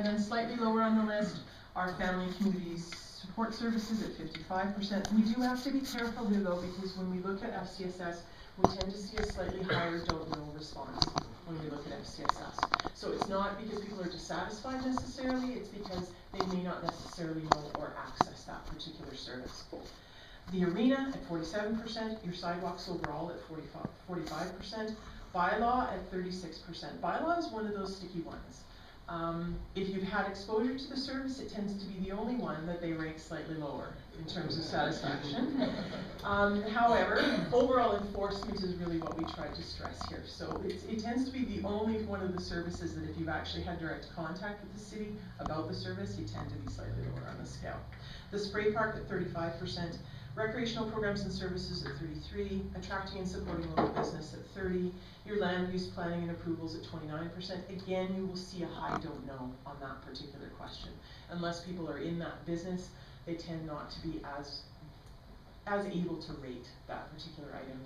And then slightly lower on the list are family and community support services at 55%. We do have to be careful here though, because when we look at FCSS, we tend to see a slightly higher don't know response when we look at FCSS. So it's not because people are dissatisfied necessarily, it's because they may not necessarily know or access that particular service. The arena at 47%, your sidewalks overall at 45%, bylaw at 36%. Bylaw is one of those sticky ones. If you've had exposure to the service, it tends to be the only one that they rank slightly lower in terms of satisfaction. However, overall enforcement is really what we try to stress here. So it tends to be the only one of the services that if you've actually had direct contact with the city about the service, you tend to be slightly lower on the scale. The spray park at 35%, recreational programs and services at 33%, attracting and supporting local business at 30%, your land use planning and approvals at 29%. Again, you will see a high don't know on that particular question. Unless people are in that business, they tend not to be as able to rate that particular item.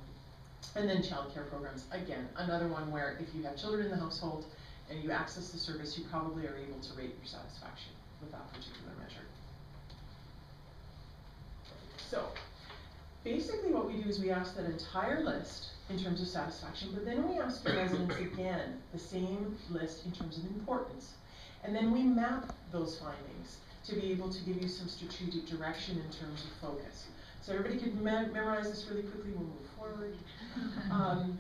And then childcare programs, again, another one where if you have children in the household and you access the service, you probably are able to rate your satisfaction with that particular measure. So, basically what we do is we ask that entire list in terms of satisfaction, but then we ask the residents again the same list in terms of importance. And then we map those findings to be able to give you some strategic direction in terms of focus. So everybody could memorize this really quickly, we'll move forward.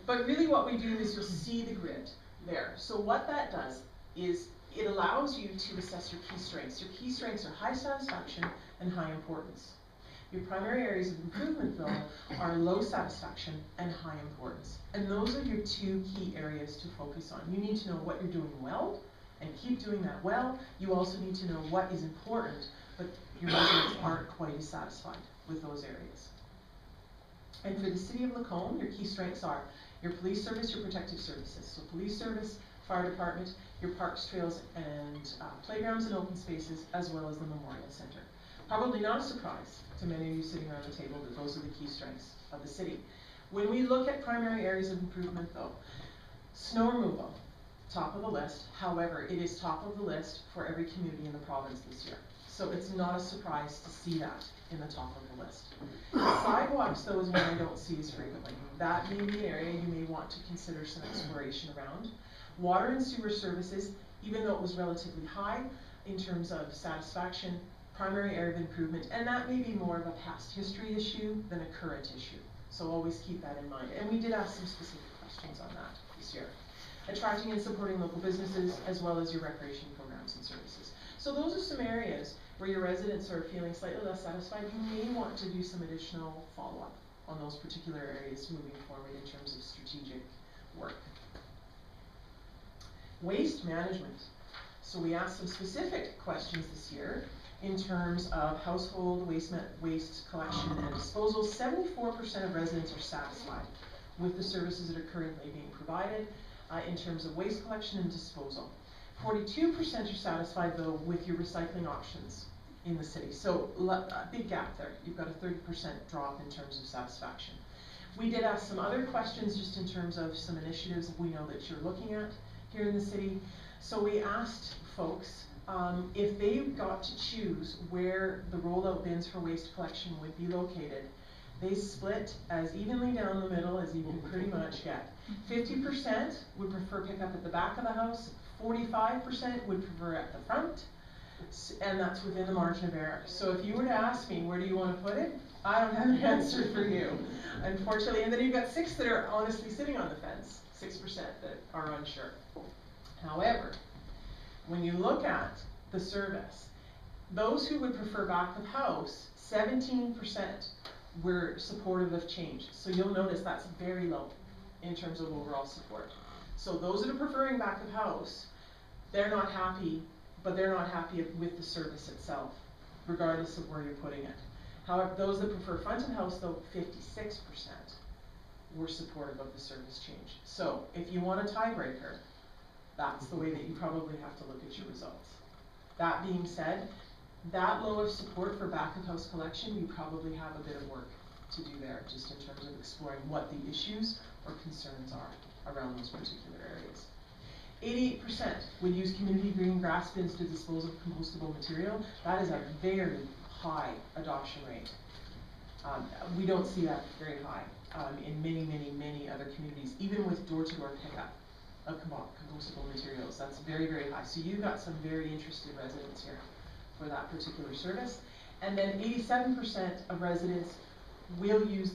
But really what we do is you'll see the grid there. So what that does is it allows you to assess your key strengths. Your key strengths are high satisfaction and high importance. Your primary areas of improvement, though, are low satisfaction and high importance. And those are your two key areas to focus on. You need to know what you're doing well and keep doing that well. You also need to know what is important, but your residents aren't quite as satisfied with those areas. And for the city of Lacombe, your key strengths are your police service, your protective services. So police service, fire department, your parks, trails, and playgrounds and open spaces, as well as the memorial center. Probably not a surprise to many of you sitting around the table that those are the key strengths of the city. When we look at primary areas of improvement though, snow removal, top of the list. However, it is top of the list for every community in the province this year. So it's not a surprise to see that in the top of the list. Sidewalks though is one I don't see as frequently. That may be an area you may want to consider some exploration around. Water and sewer services, even though it was relatively high in terms of satisfaction, primary area of improvement, and that may be more of a past history issue than a current issue. So always keep that in mind. And we did ask some specific questions on that this year. Attracting and supporting local businesses, as well as your recreation programs and services. So those are some areas where your residents are feeling slightly less satisfied. You may want to do some additional follow-up on those particular areas moving forward in terms of strategic work. Waste management. So we asked some specific questions this year in terms of household waste collection and disposal. 74% of residents are satisfied with the services that are currently being provided in terms of waste collection and disposal. 42% are satisfied though with your recycling options in the city. So a big gap there. You've got a 30% drop in terms of satisfaction. We did ask some other questions just in terms of some initiatives we know that you're looking at here in the city. So we asked folks if they got to choose where the rollout bins for waste collection would be located. They split as evenly down the middle as you can pretty much get. 50% would prefer pickup at the back of the house, 45% would prefer at the front, and that's within the margin of error. So if you were to ask me, where do you want to put it? I don't have an answer for you, unfortunately. And then you've got 6 that are honestly sitting on the fence, 6% that are unsure. However, when you look at the service, those who would prefer back of house, 17% were supportive of change. So you'll notice that's very low in terms of overall support. So those that are preferring back of house, they're not happy, but they're not happy with the service itself, regardless of where you're putting it. However, those that prefer front of house, though, 56% were supportive of the service change. So if you want a tiebreaker, that's the way that you probably have to look at your results. That being said, that low of support for back of house collection, you probably have a bit of work to do there, just in terms of exploring what the issues or concerns are around those particular areas. 88% would use community green grass bins to dispose of compostable material. That is a very high adoption rate. We don't see that very high in many other communities, even with door-to-door pickup of compostable materials. That's very, very high. So you've got some very interested residents here for that particular service. And then 87% of residents will use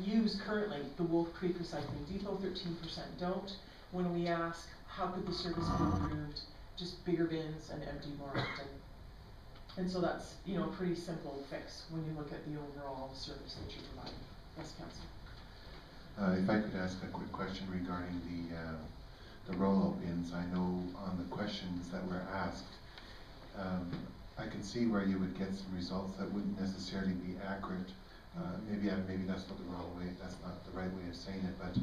use currently the Wolf Creek Recycling Depot. 13% don't. When we ask how could the service be improved, just bigger bins and empty more often. And so that's, you know, a pretty simple fix when you look at the overall service that you're providing. Yes, Councillor. If I could ask a quick question regarding the roll-out bins. I know on the questions that were asked, I can see where you would get some results that wouldn't necessarily be accurate. Maybe that's not the wrong way. That's not the right way of saying it. But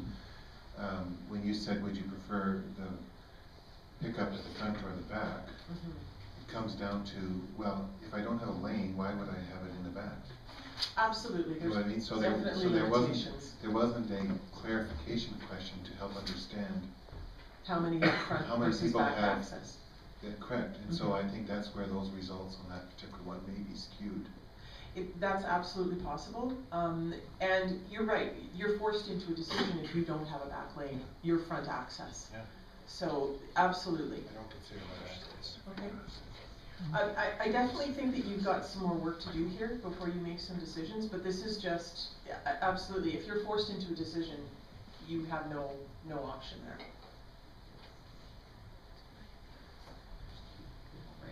when you said, would you prefer the pickup at the front or the back? It comes down to, well, if I don't have a lane, why would I have it in the back? Absolutely. You know what I mean? So there wasn't a clarification question to help understand how many have front versus people back have access. Correct. And so I think that's where those results on that particular one may be skewed. That's absolutely possible. And you're right, you're forced into a decision if you don't have a back lane, your front access. Yeah. So, absolutely. I don't consider that. Okay. I definitely think that you've got some more work to do here before you make some decisions, but this is just, absolutely, if you're forced into a decision, you have no option there.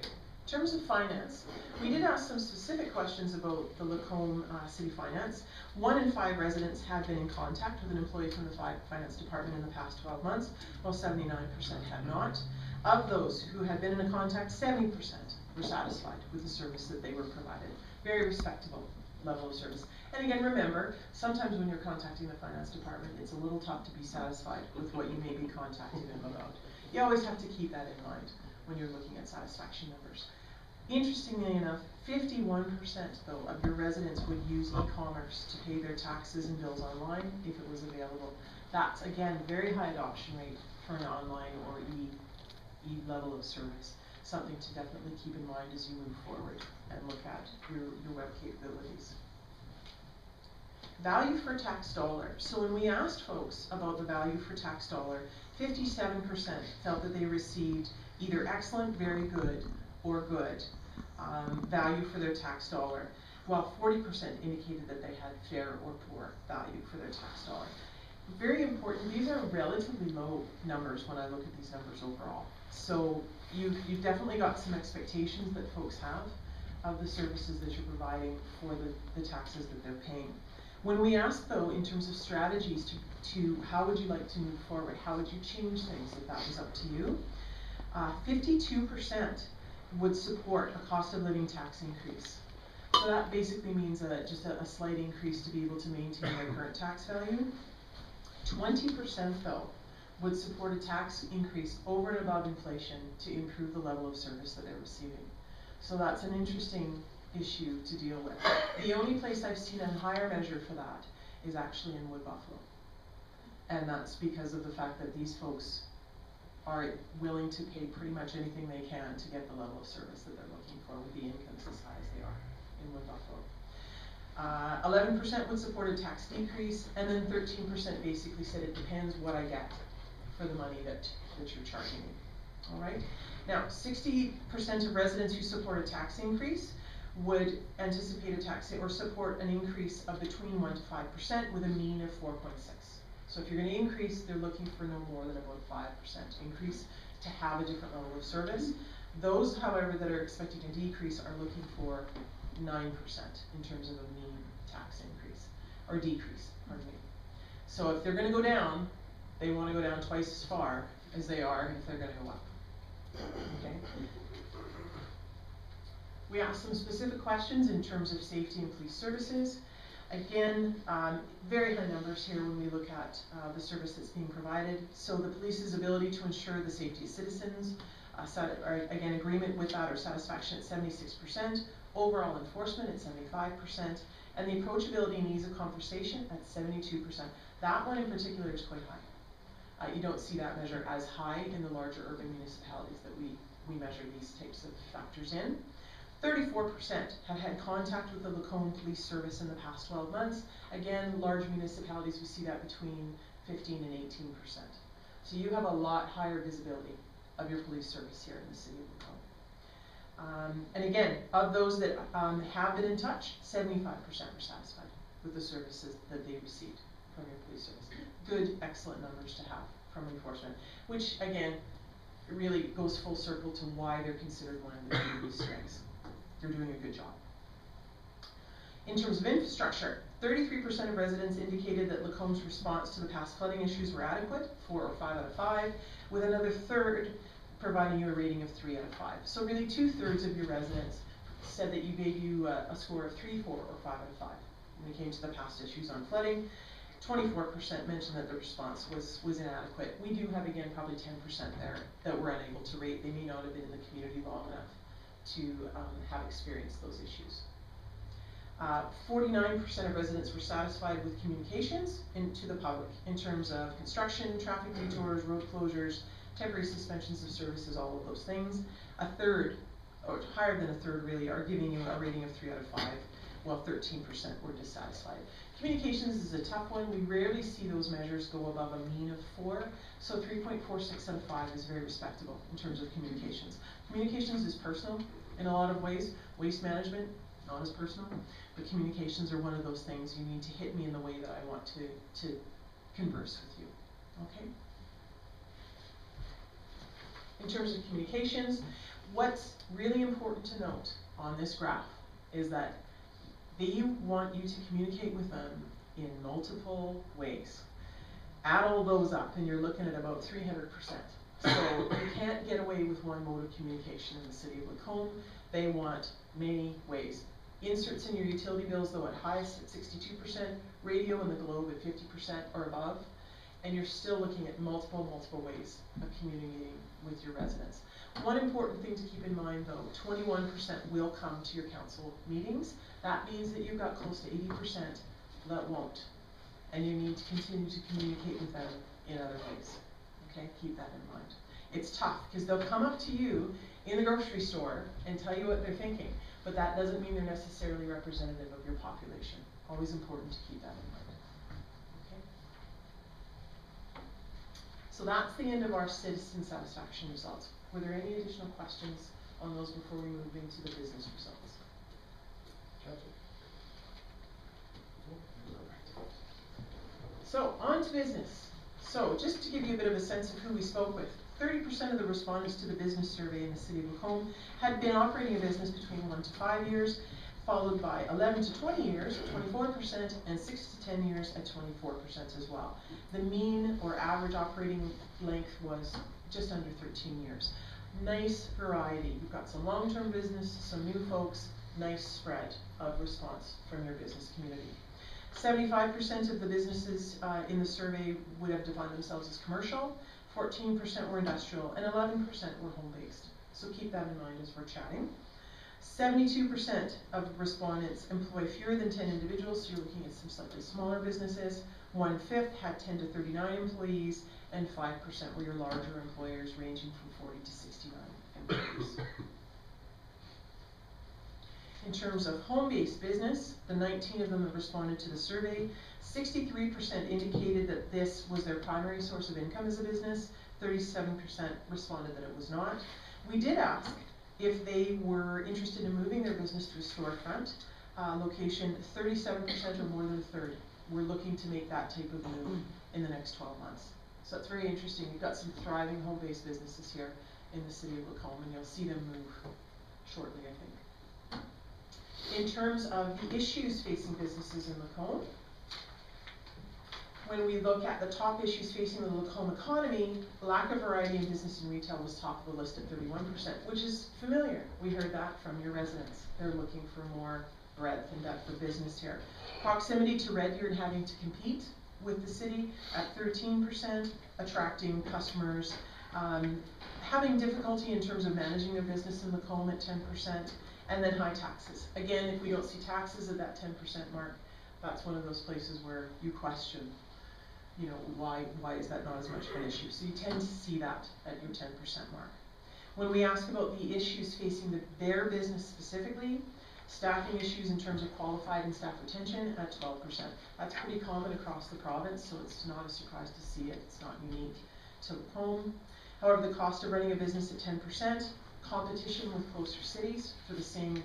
In terms of finance, we did ask some specific questions about the Lacombe City Finance. 1 in 5 residents have been in contact with an employee from the Finance Department in the past 12 months, while 79% have not. Of those who have been in contact, 70% were satisfied with the service that they were provided. Very respectable level of service. And again, remember, sometimes when you're contacting the Finance Department, it's a little tough to be satisfied with what you may be contacting them about. You always have to keep that in mind when you're looking at satisfaction numbers. Interestingly enough, 51% though of your residents would use e-commerce to pay their taxes and bills online if it was available. That's again very high adoption rate for an online or e level of service. Something to definitely keep in mind as you move forward and look at your web capabilities. Value for tax dollar. So when we asked folks about the value for tax dollar, 57% felt that they received either excellent, very good, or good value for their tax dollar, while 40% indicated that they had fair or poor value for their tax dollar. Very important, these are relatively low numbers when I look at these numbers overall. So you've definitely got some expectations that folks have of the services that you're providing for the taxes that they're paying. When we ask though, in terms of strategies to how would you like to move forward, how would you change things if that was up to you, 52% would support a cost of living tax increase. So that basically means just a slight increase to be able to maintain their current tax value. 20% though would support a tax increase over and above inflation to improve the level of service that they're receiving. So that's an interesting issue to deal with. The only place I've seen a higher measure for that is actually in Wood Buffalo. And that's because of the fact that these folks are willing to pay pretty much anything they can to get the level of service that they're looking for with the incomes as high as they are in Wood Buffalo. 11% would support a tax decrease, and then 13% basically said it depends what I get for the money that you're charging me. All right. Now, 60% of residents who support a tax increase would anticipate a tax or support an increase of between 1 to 5% with a mean of 4.6. So if you're going to increase, they're looking for no more than about 5% increase to have a different level of service. Those, however, that are expecting a decrease are looking for 9% in terms of a mean tax increase, or decrease, pardon me. So if they're going to go down, they want to go down twice as far as they are if they're going to go up. Okay. We asked some specific questions in terms of safety and police services. Again, very high numbers here when we look at the service that's being provided. So the police's ability to ensure the safety of citizens, again, agreement with that or satisfaction at 76%, overall enforcement at 75%, and the approachability and ease of conversation at 72%. That one in particular is quite high. You don't see that measure as high in the larger urban municipalities that we measure these types of factors in. 34% have had contact with the Lacombe Police Service in the past 12 months. Again, large municipalities, we see that between 15 and 18%. So you have a lot higher visibility of your police service here in the city of Lacombe. And again, of those that have been in touch, 75% were satisfied with the services that they received from your police service. Good, excellent numbers to have from enforcement, which again, really goes full circle to why they're considered one of the community strengths. They're doing a good job. In terms of infrastructure, 33% of residents indicated that Lacombe's response to the past flooding issues were adequate, 4 or 5 out of 5, with another third providing you a rating of 3 out of 5. So really 2/3 of your residents said that you gave you a score of 3, 4, or 5 out of 5 when it came to the past issues on flooding. 24% mentioned that the response was inadequate. We do have, again, probably 10% there that were unable to rate. They may not have been in the community long enough to have experienced those issues. 49% of residents were satisfied with communications to the public in terms of construction, traffic detours, road closures, temporary suspensions of services, all of those things. A third, or higher than a third really, are giving you a rating of 3 out of 5, while 13% were dissatisfied. Communications is a tough one. We rarely see those measures go above a mean of 4, so 3.46 out of 5 is very respectable in terms of communications. Communications is personal in a lot of ways. Waste management, not as personal, but communications are one of those things. You need to hit me in the way that I want to converse with you, okay? In terms of communications, what's really important to note on this graph is that they want you to communicate with them in multiple ways. Add all those up and you're looking at about 300%. So you can't get away with one mode of communication in the city of Lacombe. They want many ways. Inserts in your utility bills, though, at highest at 62%, radio in the globe at 50% or above, and you're still looking at multiple ways of communicating with your residents. One important thing to keep in mind, though, 21% will come to your council meetings. That means that you've got close to 80% that won't, and you need to continue to communicate with them in other ways. Okay, keep that in mind. It's tough, because they'll come up to you in the grocery store and tell you what they're thinking, but that doesn't mean they're necessarily representative of your population. Always important to keep that in mind. Okay? So that's the end of our citizen satisfaction results. Were there any additional questions on those before we move into the business results? So, on to business. So, just to give you a bit of a sense of who we spoke with, 30% of the respondents to the business survey in the city of Lacombe had been operating a business between 1 to 5 years, followed by 11 to 20 years, 24%, and 6 to 10 years at 24% as well. The mean or average operating length was just under 13 years. Nice variety. You've got some long-term business, some new folks, nice spread of response from your business community. 75% of the businesses in the survey would have defined themselves as commercial, 14% were industrial, and 11% were home-based. So keep that in mind as we're chatting. 72% of respondents employ fewer than 10 individuals, so you're looking at some slightly smaller businesses. 1/5 had 10 to 39 employees, and 5% were your larger employers, ranging from 40 to 69 employees. In terms of home-based business, the 19 of them that responded to the survey, 63% indicated that this was their primary source of income as a business, 37% responded that it was not. We did ask if they were interested in moving their business to a storefront location. 37% or more than a third were looking to make that type of move in the next 12 months. So that's very interesting. You've got some thriving home-based businesses here in the city of Lacombe, and you'll see them move shortly, I think. In terms of the issues facing businesses in Lacombe, when we look at the top issues facing the Lacombe economy, lack of variety in business and retail was top of the list at 31%, which is familiar. We heard that from your residents. They're looking for more breadth and depth of business here. Proximity to Red Deer and having to compete with the city at 13%, attracting customers, having difficulty in terms of managing their business in Lacombe at 10%, and then high taxes. Again, if we don't see taxes at that 10% mark, that's one of those places where you question you know, why is that not as much of an issue? So you tend to see that at your 10% mark. When we ask about the issues facing their business specifically, staffing issues in terms of qualified and staff retention at 12%. That's pretty common across the province, so it's not a surprise to see it. It's not unique to Lacombe. However, the cost of running a business at 10%, competition with closer cities for the same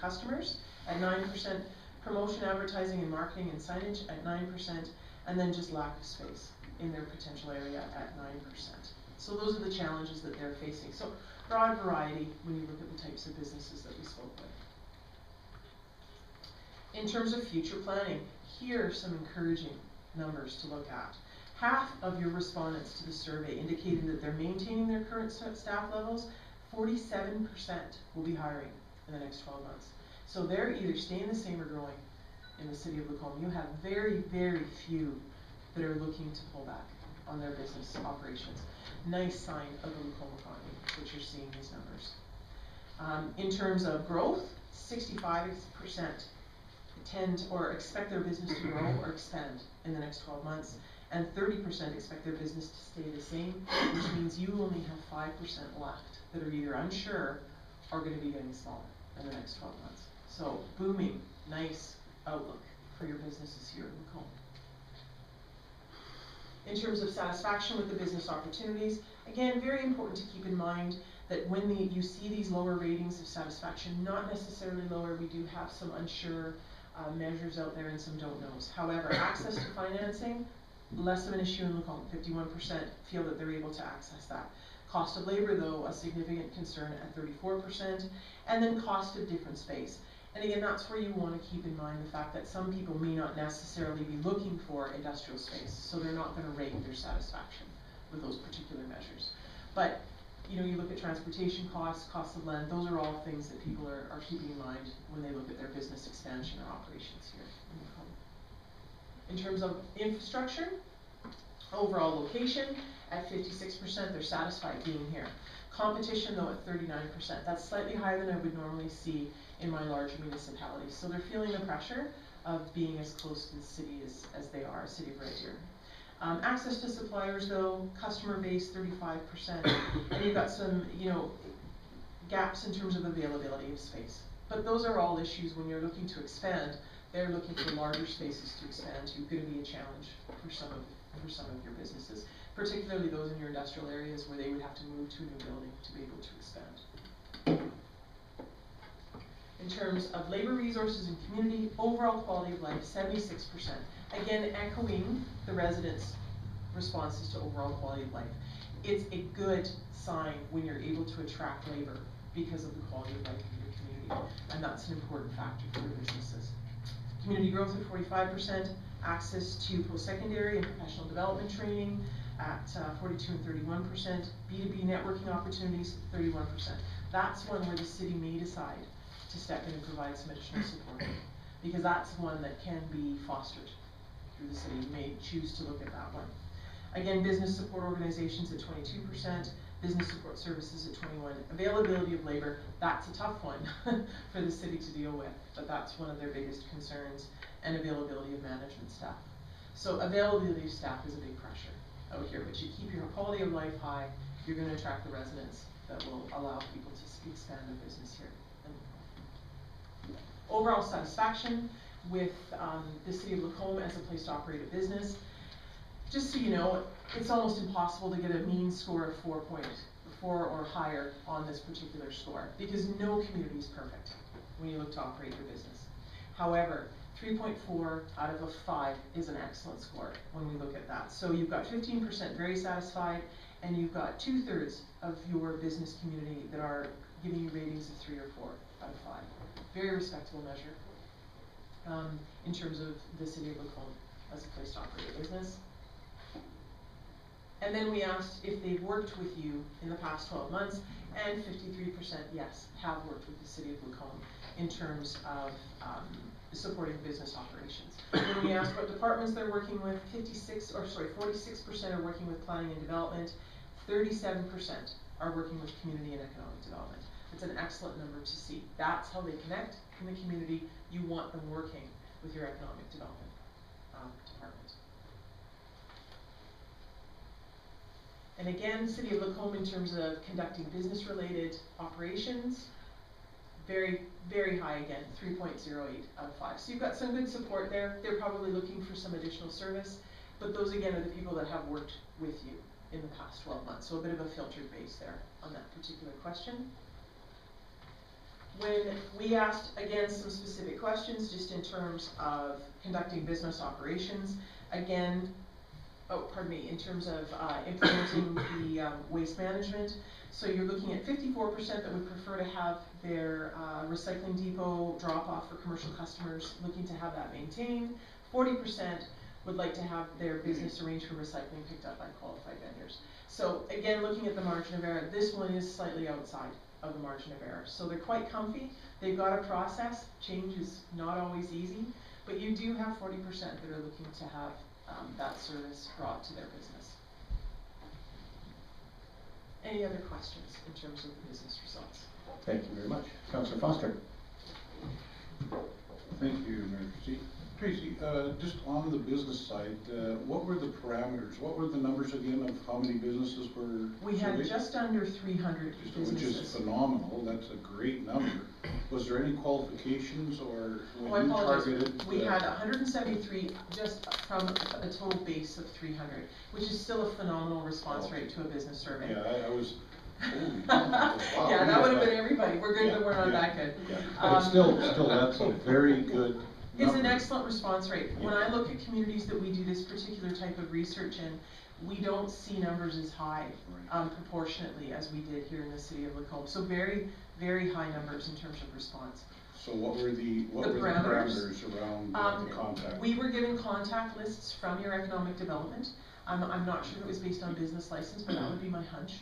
customers at 9%, promotion, advertising, and marketing and signage at 9%, and then just lack of space in their potential area at 9%. So those are the challenges that they're facing. So broad variety when you look at the types of businesses that we spoke with. In terms of future planning, here are some encouraging numbers to look at. Half of your respondents to the survey indicated that they're maintaining their current staff levels. 47% will be hiring in the next 12 months. So they're either staying the same or growing in the city of Lacombe. You have very, very few that are looking to pull back on their business operations. Nice sign of the Lacombe economy that you're seeing these numbers. In terms of growth, 65% tend or expect their business to grow or expand in the next 12 months, and 30% expect their business to stay the same, which means you only have 5% left that are either unsure or going to be getting smaller in the next 12 months. So booming, nice outlook for your businesses here in Lacombe. In terms of satisfaction with the business opportunities, again, very important to keep in mind that when you see these lower ratings of satisfaction, not necessarily lower, we do have some unsure measures out there and some don't knows. However, access to financing, less of an issue in Lacombe. 51% feel that they're able to access that. Cost of labor, though, a significant concern at 34%, and then cost of different space. And again, that's where you want to keep in mind the fact that some people may not necessarily be looking for industrial space, so they're not going to rate their satisfaction with those particular measures. But you know, you look at transportation costs, cost of land, those are all things that people are keeping in mind when they look at their business expansion or operations here in Lacombe. In terms of infrastructure, overall location at 56%, they're satisfied being here. Competition, though, at 39%. That's slightly higher than I would normally see in my larger municipalities. So they're feeling the pressure of being as close to the city as they are, City of Red Deer. Access to suppliers, though, customer base 35%, and you've got some, you know, gaps in terms of availability of space. But those are all issues when you're looking to expand. They're looking for larger spaces to expand to. Going to be a challenge for some of your businesses, particularly those in your industrial areas where they would have to move to a new building to be able to expand. In terms of labor resources and community, overall quality of life, 76%. Again, echoing the residents' responses to overall quality of life. It's a good sign when you're able to attract labor because of the quality of life in your community, and that's an important factor for your businesses. Community growth at 45%, access to post-secondary and professional development training at 42 and 31%, B2B networking opportunities, 31%. That's one where the city may decide to step in and provide some additional support, because that's one that can be fostered through the city. You may choose to look at that one. Again, business support organizations at 22%, business support services at 21%. Availability of labor, that's a tough one for the city to deal with, but that's one of their biggest concerns, and availability of management staff. So availability of staff is a big pressure out here, but you keep your quality of life high, you're going to attract the residents that will allow people to expand their business here. Overall satisfaction with the city of Lacombe as a place to operate a business. Just so you know, it's almost impossible to get a mean score of 4 or higher on this particular score, because no community is perfect when you look to operate your business. However, 3.4 out of a 5 is an excellent score when we look at that. So you've got 15% very satisfied, and you've got 2/3 of your business community that are giving you ratings of 3 or 4 out of 5. Very respectable measure in terms of the city of Lacombe as a place to operate a business. And then we asked if they've worked with you in the past 12 months, and 53% yes, have worked with the city of Lacombe in terms of supporting business operations. When we asked what departments they're working with, 46% are working with planning and development, 37% are working with community and economic development. It's an excellent number to see. That's how they connect in the community. You want them working with your economic development department. And again, City of Lacombe, in terms of conducting business-related operations, very, very high again, 3.08 out of 5. So you've got some good support there. They're probably looking for some additional service, but those again are the people that have worked with you in the past 12 months. So a bit of a filtered base there on that particular question. When we asked, again, some specific questions just in terms of conducting business operations, again, in terms of implementing the waste management. So you're looking at 54% that would prefer to have their recycling depot drop off for commercial customers, looking to have that maintained. 40% would like to have their business arranged for recycling picked up by qualified vendors. So again, looking at the margin of error, this one is slightly outside of the margin of error. So they're quite comfy. They've got a process. Change is not always easy, but you do have 40% that are looking to have that service brought to their business. Any other questions in terms of the business results? Thank you very much. Councillor Foster. Thank you, Mayor Tracy. Tracy, just on the business side, what were the parameters? What were the numbers again of how many businesses were We had surveyed? just under 300 businesses. Which is phenomenal. That's a great number. Was there any qualifications or when you targeted? We had 173 just from a total base of 300, which is still a phenomenal response rate to a business survey. Yeah, I was. Holy wow. Yeah, that would have been everybody. We're good, but we're not that good. Yeah. But still, that's a very good. It's an excellent response rate. When I look at communities that we do this particular type of research in, we don't see numbers as high proportionately as we did here in the City of Lacombe. So very, very high numbers in terms of response. So what were the parameters around the contact? We were given contact lists from your economic development. I'm not sure if it was based on business license, but that would be my hunch.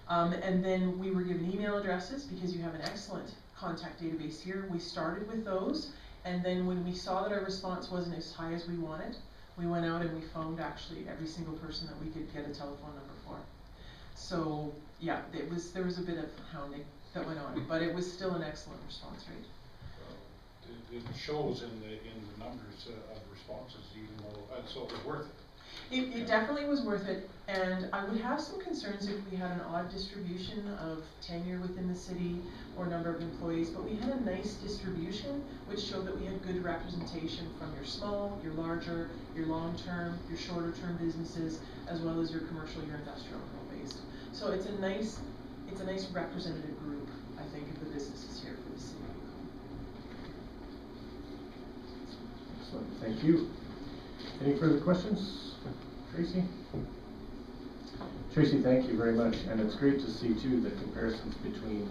And then we were given email addresses because you have an excellent contact database here. We started with those. And then when we saw that our response wasn't as high as we wanted, we went out and we phoned actually every single person that we could get a telephone number for. So yeah, there was a bit of hounding that went on, but it was still an excellent response rate. It shows in the numbers of responses, even though so it was worth it. It definitely was worth it, and I would have some concerns if we had an odd distribution of tenure within the city or number of employees, but we had a nice distribution which showed that we had good representation from your small, your larger, your long-term, your shorter-term businesses, as well as your commercial, your industrial based. So it's a nice representative group, I think, of the businesses here for the city. Excellent, thank you. Any further questions? Tracy? Tracy, thank you very much, and it's great to see too the comparisons between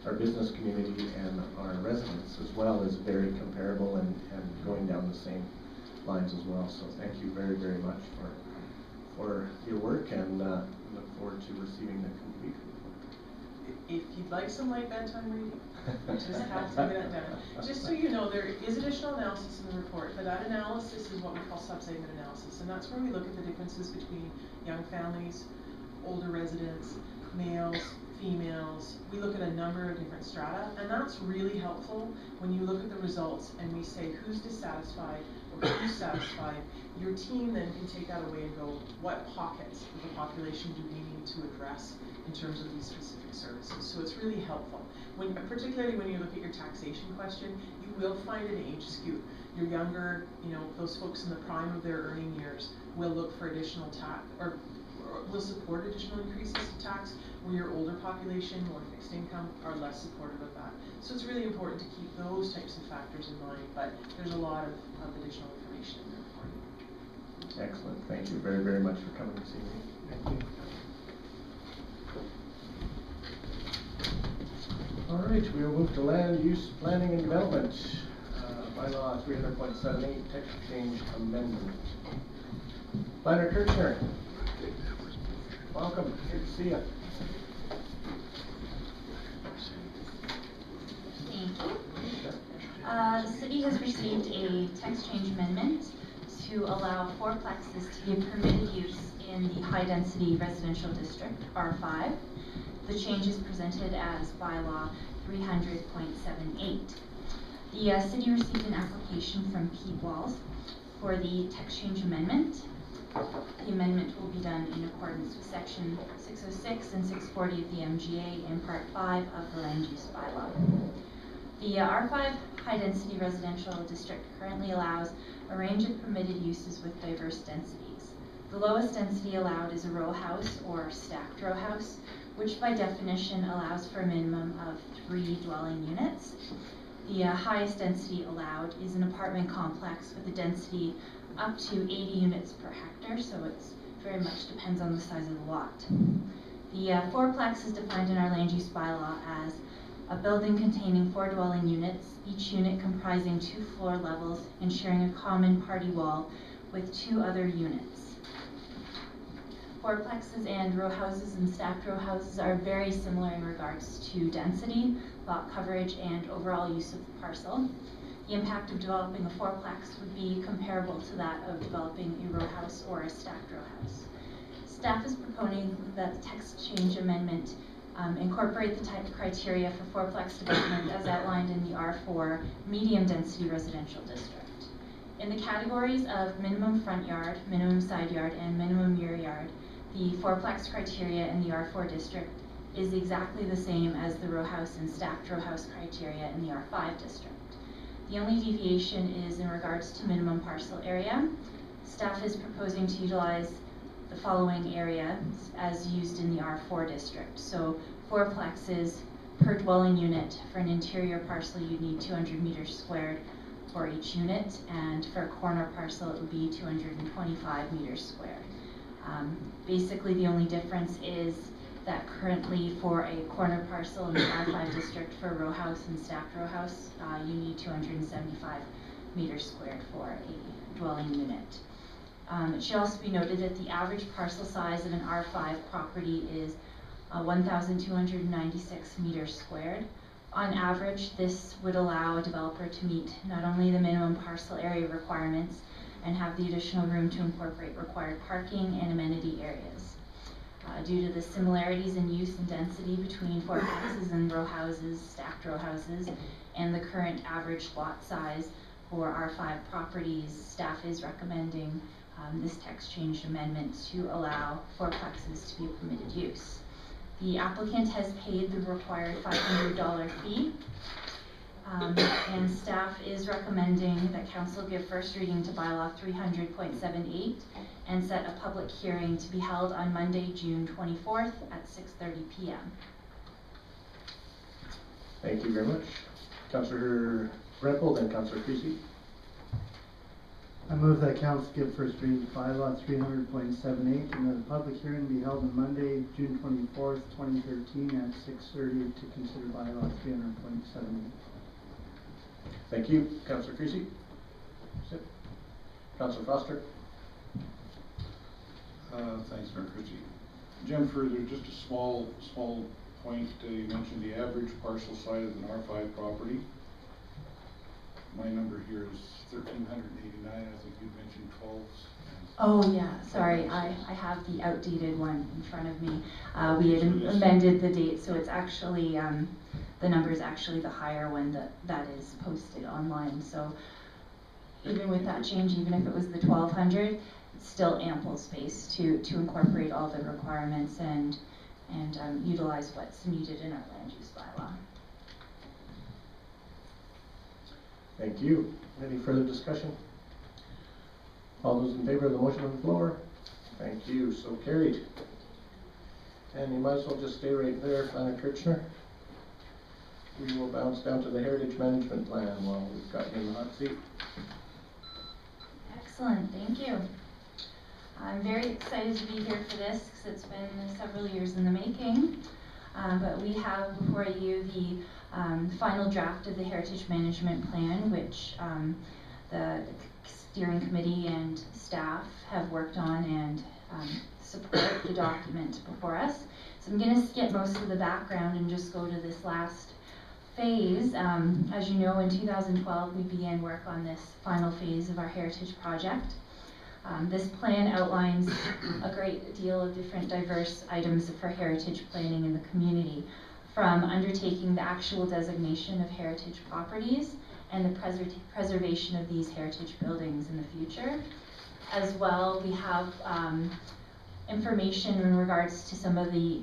our business community and our residents as well is very comparable and going down the same lines as well. So thank you very, very much for your work, and look forward to receiving the complete report. If you'd like some light bedtime reading, just have to get that done. Just so you know, there is additional analysis in the report, but that analysis is what we call sub-segment analysis, and that's where we look at the differences between young families, older residents, males, females. We look at a number of different strata, and that's really helpful when you look at the results and we say who's dissatisfied or who's satisfied. Your team then can take that away and go, what pockets of the population do we need to address in terms of these specific services? So it's really helpful. Particularly when you look at your taxation question, you will find an age skew. Your younger, those folks in the prime of their earning years will look for additional tax, or will support additional increases to tax, where your older population, more fixed income, are less supportive of that. So it's really important to keep those types of factors in mind, but there's a lot of additional information in there for you. Excellent, thank you very, very much for coming this evening. Thank you. All right, we will move to land use planning and development. Bylaw 300.78 text change amendment. Planner Kirchner, welcome, good to see you. Thank you. The city has received a text change amendment to allow fourplexes to be permitted use in the high-density residential district, R5. The change is presented as bylaw 300.78. The city received an application from Pete Walls for the text change amendment. The amendment will be done in accordance with Section 606 and 640 of the MGA and Part 5 of the Land Use Bylaw. The R5 high-density residential district currently allows a range of permitted uses with diverse densities. The lowest density allowed is a row house or stacked row house, which by definition allows for a minimum of 3 dwelling units. The highest density allowed is an apartment complex with a density up to 80 units per hectare, so it's very much depends on the size of the lot. The fourplex is defined in our land use bylaw as a building containing 4 dwelling units, each unit comprising 2 floor levels and sharing a common party wall with 2 other units. Fourplexes and row houses and stacked row houses are very similar in regards to density, lot coverage, and overall use of the parcel. The impact of developing a fourplex would be comparable to that of developing a row house or a stacked row house. Staff is proposing that the text change amendment incorporate the type of criteria for fourplex development as outlined in the R4 medium density residential district. In the categories of minimum front yard, minimum side yard, and minimum rear yard, the fourplex criteria in the R4 district is exactly the same as the row house and stacked row house criteria in the R5 district. The only deviation is in regards to minimum parcel area. Staff is proposing to utilize the following area as used in the R4 district. So fourplexes per dwelling unit. For an interior parcel, you'd need 200 meters squared for each unit, and for a corner parcel, it would be 225 meters squared. Basically, the only difference is that currently for a corner parcel in the R5 district for a row house and stacked row house, you need 275 meters squared for a dwelling unit. It should also be noted that the average parcel size of an R5 property is 1,296 meters squared. On average, this would allow a developer to meet not only the minimum parcel area requirements and have the additional room to incorporate required parking and amenity areas. Due to the similarities in use and density between fourplexes and row houses, stacked row houses, and the current average lot size for R5 properties, staff is recommending this text change amendment to allow fourplexes to be a permitted use. The applicant has paid the required $500 fee, and staff is recommending that council give first reading to bylaw 300.78 and set a public hearing to be held on Monday, June 24th at 6:30 p.m. Thank you very much. Councillor Rempel, then Councillor Creasy. I move that council give first reading to bylaw 300.78 and that the public hearing be held on Monday, June 24th, 2013 at 6:30 to consider bylaw 300.78. Thank you. Councillor Creasy. Councillor Foster. Thanks, Mayor Creasy. Jim, further, just a small point. You mentioned the average parcel size of an R5 property. My number here is 1,389. I think you mentioned 12. Oh yeah, sorry, I have the outdated one in front of me. We had amended the date, so it's actually, the number is actually the higher one that is posted online. So even with that change, even if it was the 1,200, it's still ample space to incorporate all the requirements and utilize what's needed in our land use bylaw. Thank you. Any further discussion? All those in favor of the motion on the floor? Thank you. So carried. And you might as well just stay right there, Anna Kirchner. We will bounce down to the Heritage Management Plan while we've got you in the hot seat. Excellent, thank you. I'm very excited to be here for this because it's been several years in the making. But we have before you the final draft of the Heritage Management Plan, which the steering committee and staff have worked on and support the document before us. So I'm going to skip most of the background and just go to this last phase. As you know, in 2012 we began work on this final phase of our Heritage project. This plan outlines a great deal of different diverse items for heritage planning in the community, from undertaking the actual designation of heritage properties and the preservation of these heritage buildings in the future, As well, we have information in regards to some of the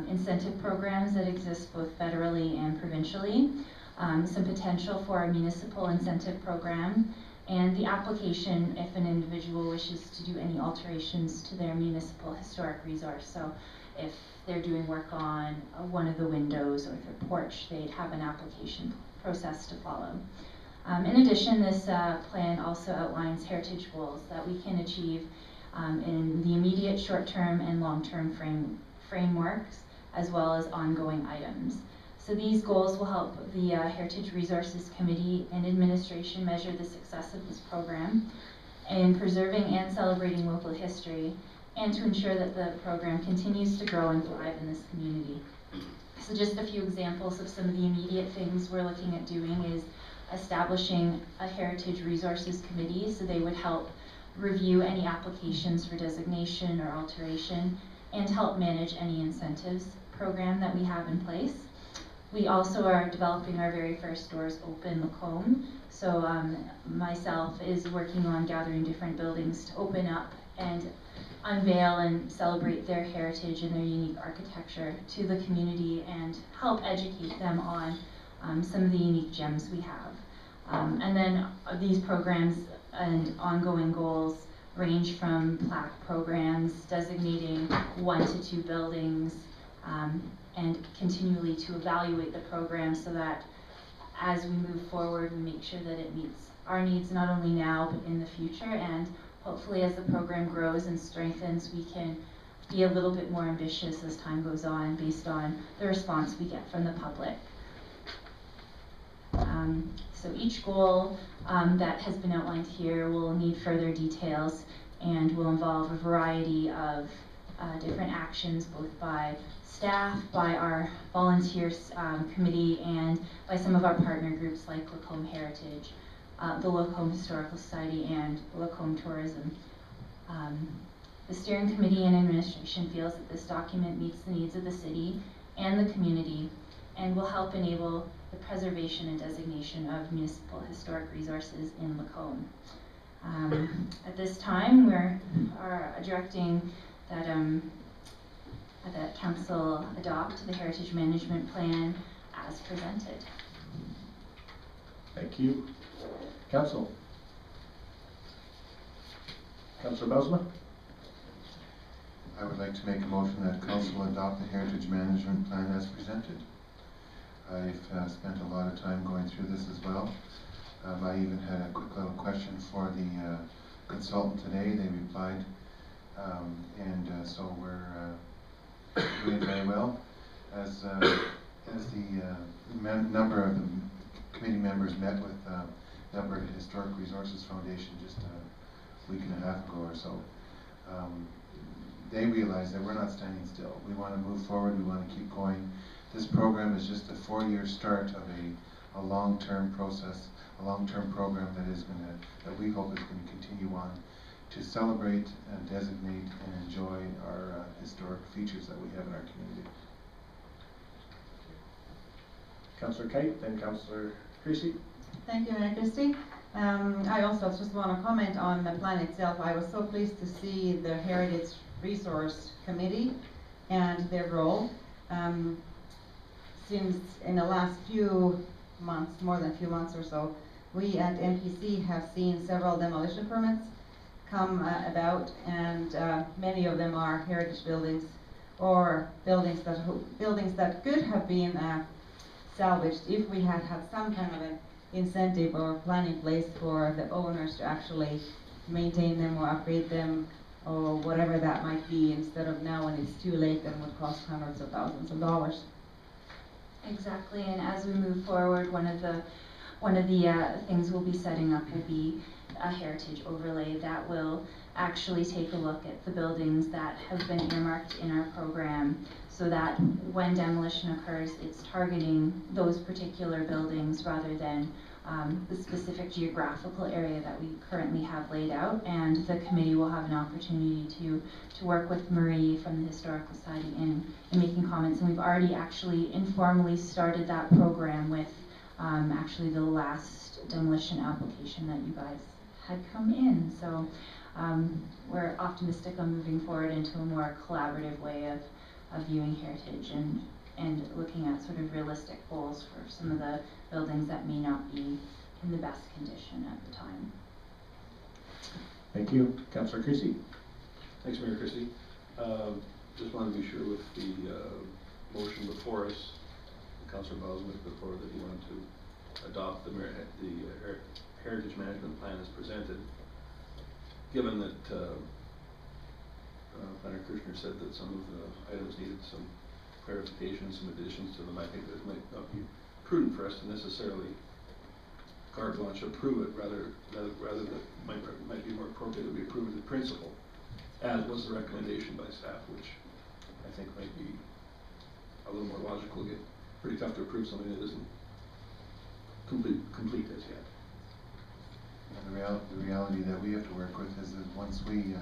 incentive programs that exist both federally and provincially, some potential for a municipal incentive program, and the application if an individual wishes to do any alterations to their municipal historic resource. So if they're doing work on one of the windows or their porch, they'd have an application process to follow. In addition, this plan also outlines heritage goals that we can achieve in the immediate short-term and long-term frameworks, as well as ongoing items. So these goals will help the Heritage Resources Committee and administration measure the success of this program in preserving and celebrating local history, and to ensure that the program continues to grow and thrive in this community. So just a few examples of some of the immediate things we're looking at doing is establishing a Heritage Resources Committee, so they would help review any applications for designation or alteration and help manage any incentives program that we have in place. We also are developing our very first Doors Open Lacombe. So myself is working on gathering different buildings to open up and unveil and celebrate their heritage and their unique architecture to the community and help educate them on some of the unique gems we have. And then these programs and ongoing goals range from plaque programs, designating 1 to 2 buildings, and continually to evaluate the program so that as we move forward, we make sure that it meets our needs not only now but in the future, and hopefully as the program grows and strengthens, we can be a little bit more ambitious as time goes on based on the response we get from the public. So each goal that has been outlined here will need further details and will involve a variety of different actions, both by staff, by our volunteers committee, and by some of our partner groups like Lacombe Heritage, the Lacombe Historical Society, and Lacombe Tourism. The steering committee and administration feels that this document meets the needs of the city and the community and will help enable the preservation and designation of municipal historic resources in Lacombe. At this time, we are directing that that Council adopt the Heritage Management Plan as presented. Thank you. Council. Councillor Belsma? I would like to make a motion that Council adopt the Heritage Management Plan as presented. I've spent a lot of time going through this as well. I even had a quick little question for the consultant today. They replied, so we're doing very well. As the number of the committee members met with Alberta Historic Resources Foundation just a week and a half ago or so, they realized that we're not standing still. We want to move forward. We want to keep going. This program is just a 4-year start of a long-term process, a long-term program that we hope is going to continue on to celebrate and designate and enjoy our historic features that we have in our community. Councillor Kite, then Councillor Creasy. Thank you, Mayor Christie. I also just want to comment on the plan itself. I was so pleased to see the Heritage Resource Committee and their role. Since in the last few months, more than a few months or so, we at MPC have seen several demolition permits come about, and many of them are heritage buildings or buildings that could have been salvaged if we had had some kind of an incentive or plan in place for the owners to actually maintain them or upgrade them or whatever that might be, instead of now when it's too late and would cost hundreds of thousands of dollars. Exactly, and as we move forward, one of the things we'll be setting up will be a heritage overlay that will actually take a look at the buildings that have been earmarked in our program, so that when demolition occurs, it's targeting those particular buildings rather than the specific geographical area that we currently have laid out. And the committee will have an opportunity to work with Marie from the Historical Society in making comments. And we've already actually informally started that program with actually the last demolition application that you guys had come in. So we're optimistic on moving forward into a more collaborative way of viewing heritage and looking at sort of realistic goals for some of the buildings that may not be in the best condition at the time. Thank you. Councillor Creasy. Thanks, Mayor Christie. Just wanted to be sure with the motion before us, Councillor Boswick before that he wanted to adopt the Heritage Management Plan as presented. Given that Planner Kirchner said that some of the items needed some clarification, some additions to them, I think that it might not be prudent for us to necessarily carte blanche approve it, rather that might be more appropriate that we approve the principle, as was the recommendation by staff, which I think might be a little more logical. Get pretty tough to approve something that isn't complete as yet. And the reality that we have to work with is that once we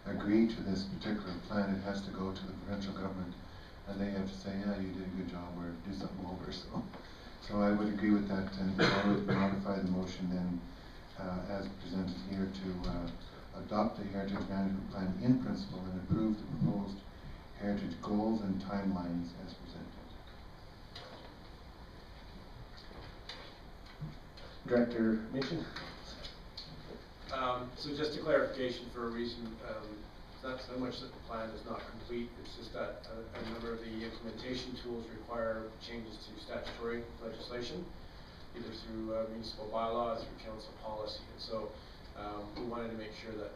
agree to this particular plan, it has to go to the provincial government, and they have to say, yeah, you did a good job, or do something over. So I would agree with that, and I would modify the motion then as presented here to adopt the Heritage Management Plan in principle and approve the proposed heritage goals and timelines as presented. Director Mason. So just a clarification for a reason, it's not so much that the plan is not complete, it's just that a number of the implementation tools require changes to statutory legislation, either through municipal bylaws or council policy. And so we wanted to make sure that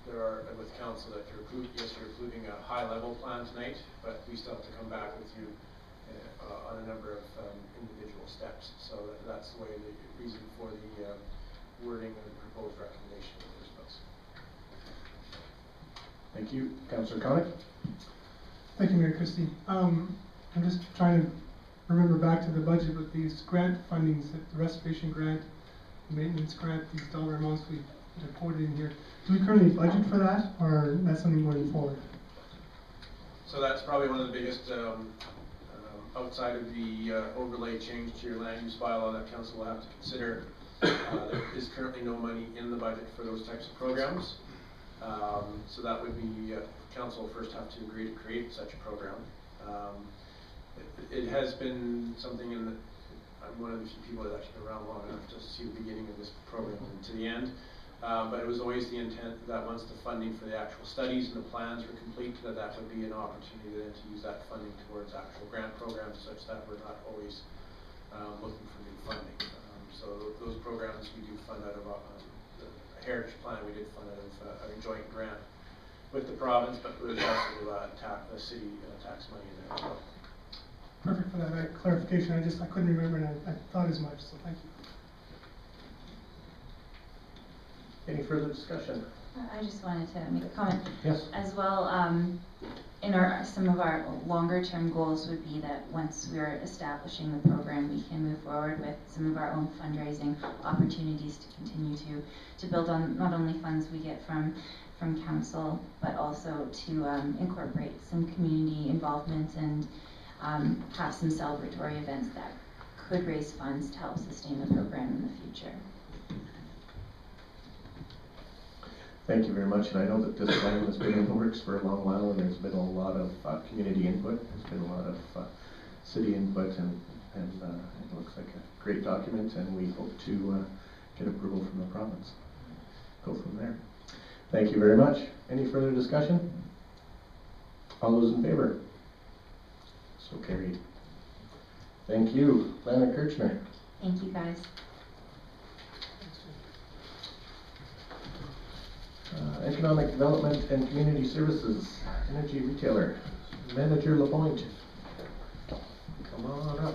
there are, with council, that you're approving a high level plan tonight, but we still have to come back with you on a number of individual steps. So that's the way, the reason for the wording of the proposed recommendation in the first place. Thank you. Councillor Connick. Thank you, Mayor Christie. I'm just trying to remember back to the budget with these grant fundings, the restoration grant, the maintenance grant, these dollar amounts we quoted in here. Do we currently budget for that, or that's something going forward? So that's probably one of the biggest, outside of the overlay change to your land use bylaw that council will have to consider. There is currently no money in the budget for those types of programs. So that would be, council will first have to agree to create such a program. It has been something I'm one of the few people that actually been around long enough to see the beginning of this program and to the end. But it was always the intent that once the funding for the actual studies and the plans were complete, that would be an opportunity then to use that funding towards actual grant programs, such that we're not always looking for new funding. So those programs we do fund out of the Heritage Plan. We did fund out of a joint grant with the province, but there's also the city tax money in there as well. Perfect for that clarification. I couldn't remember, and I thought as much. So thank you. Any further discussion? I just wanted to make a comment. Yes. As well, in some of our longer term goals would be that once we're establishing the program, we can move forward with some of our own fundraising opportunities to continue to build on not only funds we get from council, but also to incorporate some community involvement and have some celebratory events that could raise funds to help sustain the program in the future. Thank you very much, and I know that this plan has been in the works for a long while, and there's been a lot of community input. There's been a lot of city input, and it looks like a great document, and we hope to get approval from the province. Go from there. Thank you very much. Any further discussion? All those in favor? So carried. Thank you. Planner Kirchner. Thank you, guys. Economic Development and Community Services, Energy Retailer, Manager LaPointe. Come on up.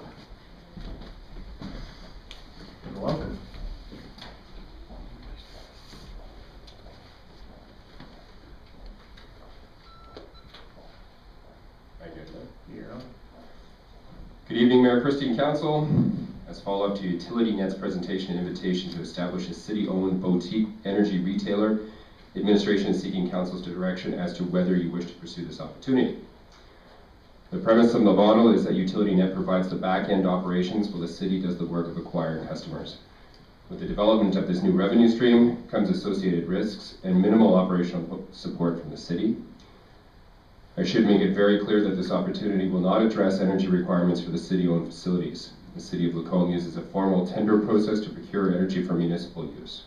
And welcome. Thank you. You're on. Good evening, Mayor Christie and Council. As follow-up to Utility Net's presentation and invitation to establish a city-owned boutique energy retailer, Administration is seeking Council's direction as to whether you wish to pursue this opportunity. The premise of the model is that Utility Net provides the back-end operations while the city does the work of acquiring customers. With the development of this new revenue stream comes associated risks and minimal operational support from the city. I should make it very clear that this opportunity will not address energy requirements for the city-owned facilities. The City of Lacombe uses a formal tender process to procure energy for municipal use.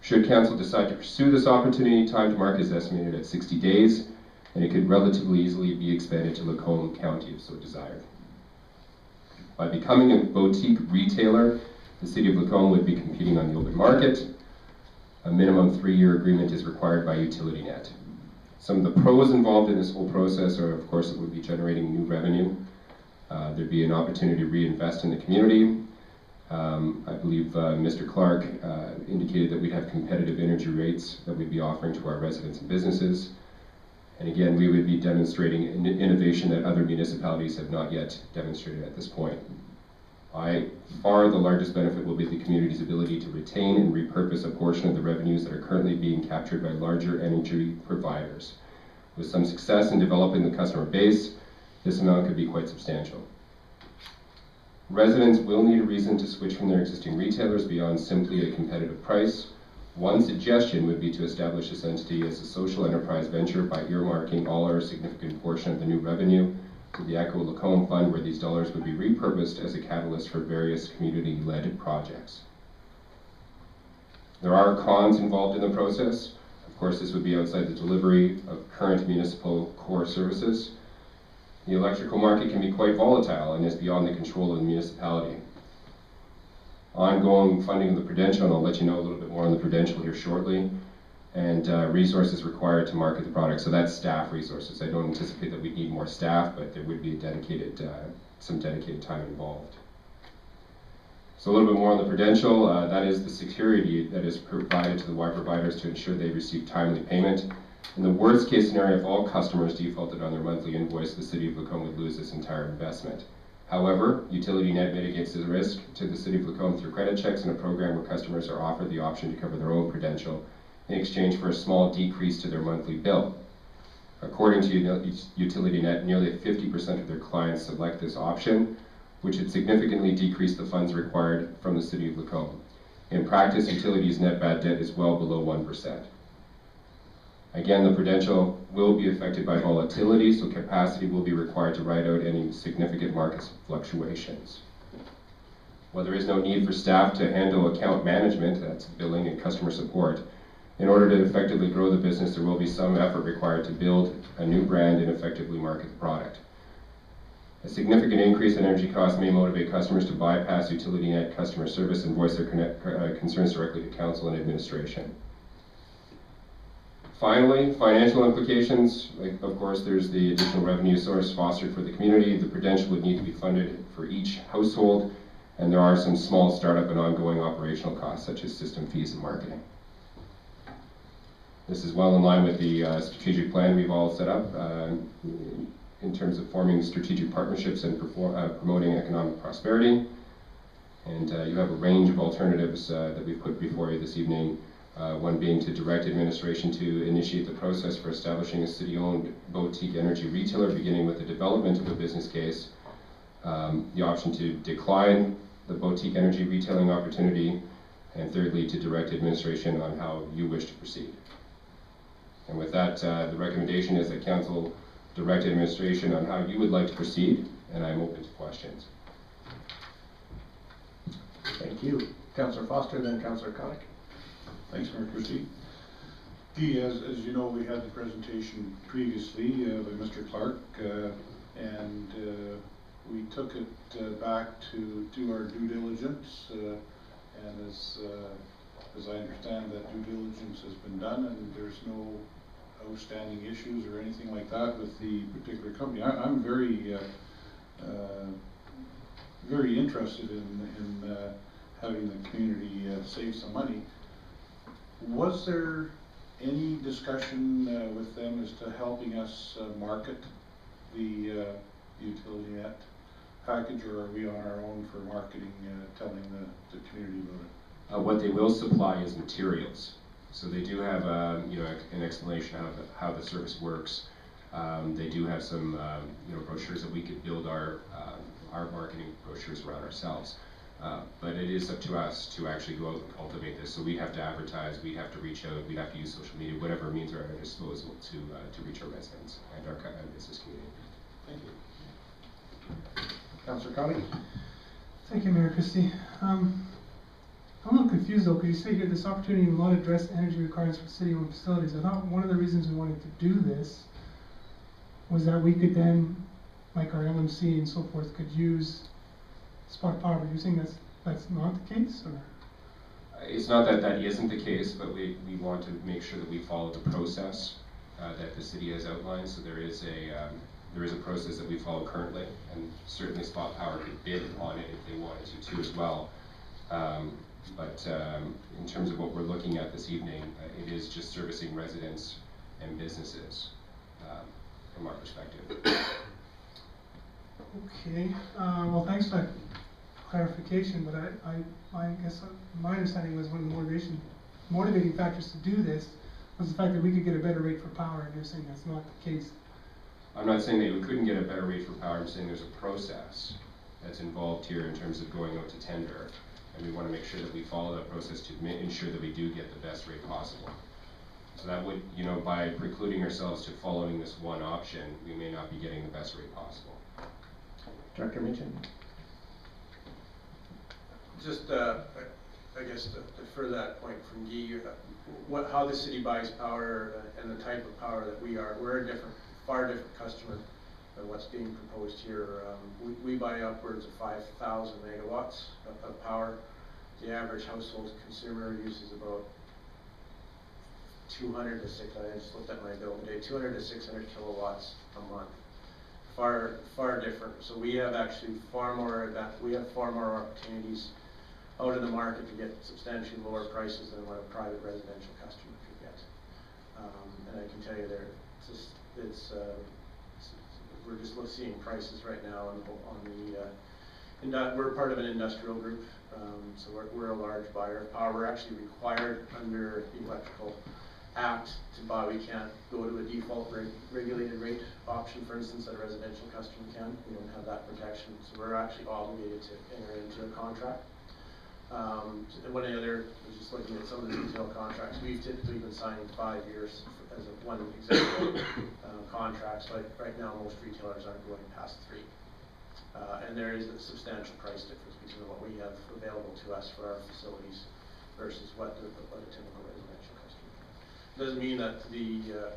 Should Council decide to pursue this opportunity, time to market is estimated at 60 days, and it could relatively easily be expanded to Lacombe County if so desired. By becoming a boutique retailer, the City of Lacombe would be competing on the open market. A minimum 3-year agreement is required by UtilityNet. Some of the pros involved in this whole process are, of course, it would be generating new revenue. There'd be an opportunity to reinvest in the community. I believe Mr. Clark indicated that we'd have competitive energy rates that we'd be offering to our residents and businesses. And again, we would be demonstrating an innovation that other municipalities have not yet demonstrated at this point. By far, the largest benefit will be the community's ability to retain and repurpose a portion of the revenues that are currently being captured by larger energy providers. With some success in developing the customer base, this amount could be quite substantial. Residents will need a reason to switch from their existing retailers beyond simply a competitive price. One suggestion would be to establish this entity as a social enterprise venture by earmarking all or a significant portion of the new revenue to the Echo Lacombe Fund, where these dollars would be repurposed as a catalyst for various community-led projects. There are cons involved in the process. Of course, this would be outside the delivery of current municipal core services. The electrical market can be quite volatile and is beyond the control of the municipality. Ongoing funding of the Prudential, and I'll let you know a little bit more on the Prudential here shortly, and resources required to market the product. So that's staff resources. I don't anticipate that we need more staff, but there would be a dedicated, some dedicated time involved. So a little bit more on the Prudential. That is the security that is provided to the wire providers to ensure they receive timely payment. In the worst case scenario, if all customers defaulted on their monthly invoice, the City of Lacombe would lose this entire investment. However, UtilityNet mitigates the risk to the City of Lacombe through credit checks and a program where customers are offered the option to cover their own Prudential in exchange for a small decrease to their monthly bill. According to UtilityNet, nearly 50% of their clients select this option, which would significantly decrease the funds required from the City of Lacombe. In practice, utilities' net bad debt is well below 1%. Again, the Prudential will be affected by volatility, so capacity will be required to ride out any significant market fluctuations. While there is no need for staff to handle account management, that's billing and customer support, in order to effectively grow the business, there will be some effort required to build a new brand and effectively market the product. A significant increase in energy costs may motivate customers to bypass UtilityNet customer service and voice their concerns directly to council and administration. Finally, financial implications. Of course, there's the additional revenue source fostered for the community. The Prudential would need to be funded for each household, and there are some small startup and ongoing operational costs, such as system fees and marketing. This is well in line with the strategic plan we've all set up in terms of forming strategic partnerships and promoting economic prosperity. And you have a range of alternatives that we've put before you this evening. One being to direct administration to initiate the process for establishing a city-owned boutique energy retailer, beginning with the development of a business case. The option to decline the boutique energy retailing opportunity, and thirdly, to direct administration on how you wish to proceed. And with that, the recommendation is that Council direct administration on how you would like to proceed, and I'm open to questions. Thank you. Councillor Foster, then Councillor Connick. Thanks, Mayor Christie. As you know, we had the presentation previously by Mr. Clark, and we took it back to do our due diligence, and as I understand, that due diligence has been done, and there's no outstanding issues or anything like that with the particular company. I'm very very interested in having the community save some money. Was there any discussion with them as to helping us market the UtilityNet package, or are we on our own for marketing, telling the community about it? What they will supply is materials. So they do have an explanation of how the service works. They do have some brochures that we could build our marketing brochures around ourselves. But it is up to us to actually go out and cultivate this. So we have to advertise, we have to reach out, we have to use social media, whatever means are at our disposal to reach our residents and our business community. Thank you. Councillor Connie? Thank you, Mayor Christie. I'm a little confused though, because you say here this opportunity will not address energy requirements for city-owned facilities. I thought one of the reasons we wanted to do this was that we could then, like our LMC and so forth, could use spot power. But you're saying that's not the case, or? It's not that that isn't the case, but we want to make sure that we follow the process that the city has outlined. So there is a process that we follow currently, and certainly Spot Power could bid on it if they wanted to as well. But in terms of what we're looking at this evening, it is just servicing residents and businesses from our perspective. Okay, well, thanks for that clarification, but I guess my understanding was one of the motivating factors to do this was the fact that we could get a better rate for power, and you're saying that's not the case. I'm not saying that we couldn't get a better rate for power. I'm saying there's a process that's involved here in terms of going out to tender, and we want to make sure that we follow that process to ensure that we do get the best rate possible. So that would, by precluding ourselves to following this one option, we may not be getting the best rate possible. Director Mitchell? Just, I guess to further that point from Guy, how the city buys power and the type of power that we're a far different customer than what's being proposed here. We buy upwards of 5,000 megawatts of power. The average household consumer uses about 200 to 600, I just looked at my bill today, 200 to 600 kilowatts a month. Far different. So we have actually far more opportunities out in the market to get substantially lower prices than what a private residential customer could get. And I can tell you we're just seeing prices right now we're part of an industrial group, so we're a large buyer of power. We're actually required under the Electrical Act to buy. We can't go to a default regulated rate option, for instance, that a residential customer can. We don't have that protection, so we're actually obligated to enter into a contract. One of the other, I was just looking at some of the retail contracts, we've typically been signing 5 years as one example contracts, but right now most retailers aren't going past 3. And there is a substantial price difference between what we have available to us for our facilities versus what a typical residential customer can. Doesn't mean that the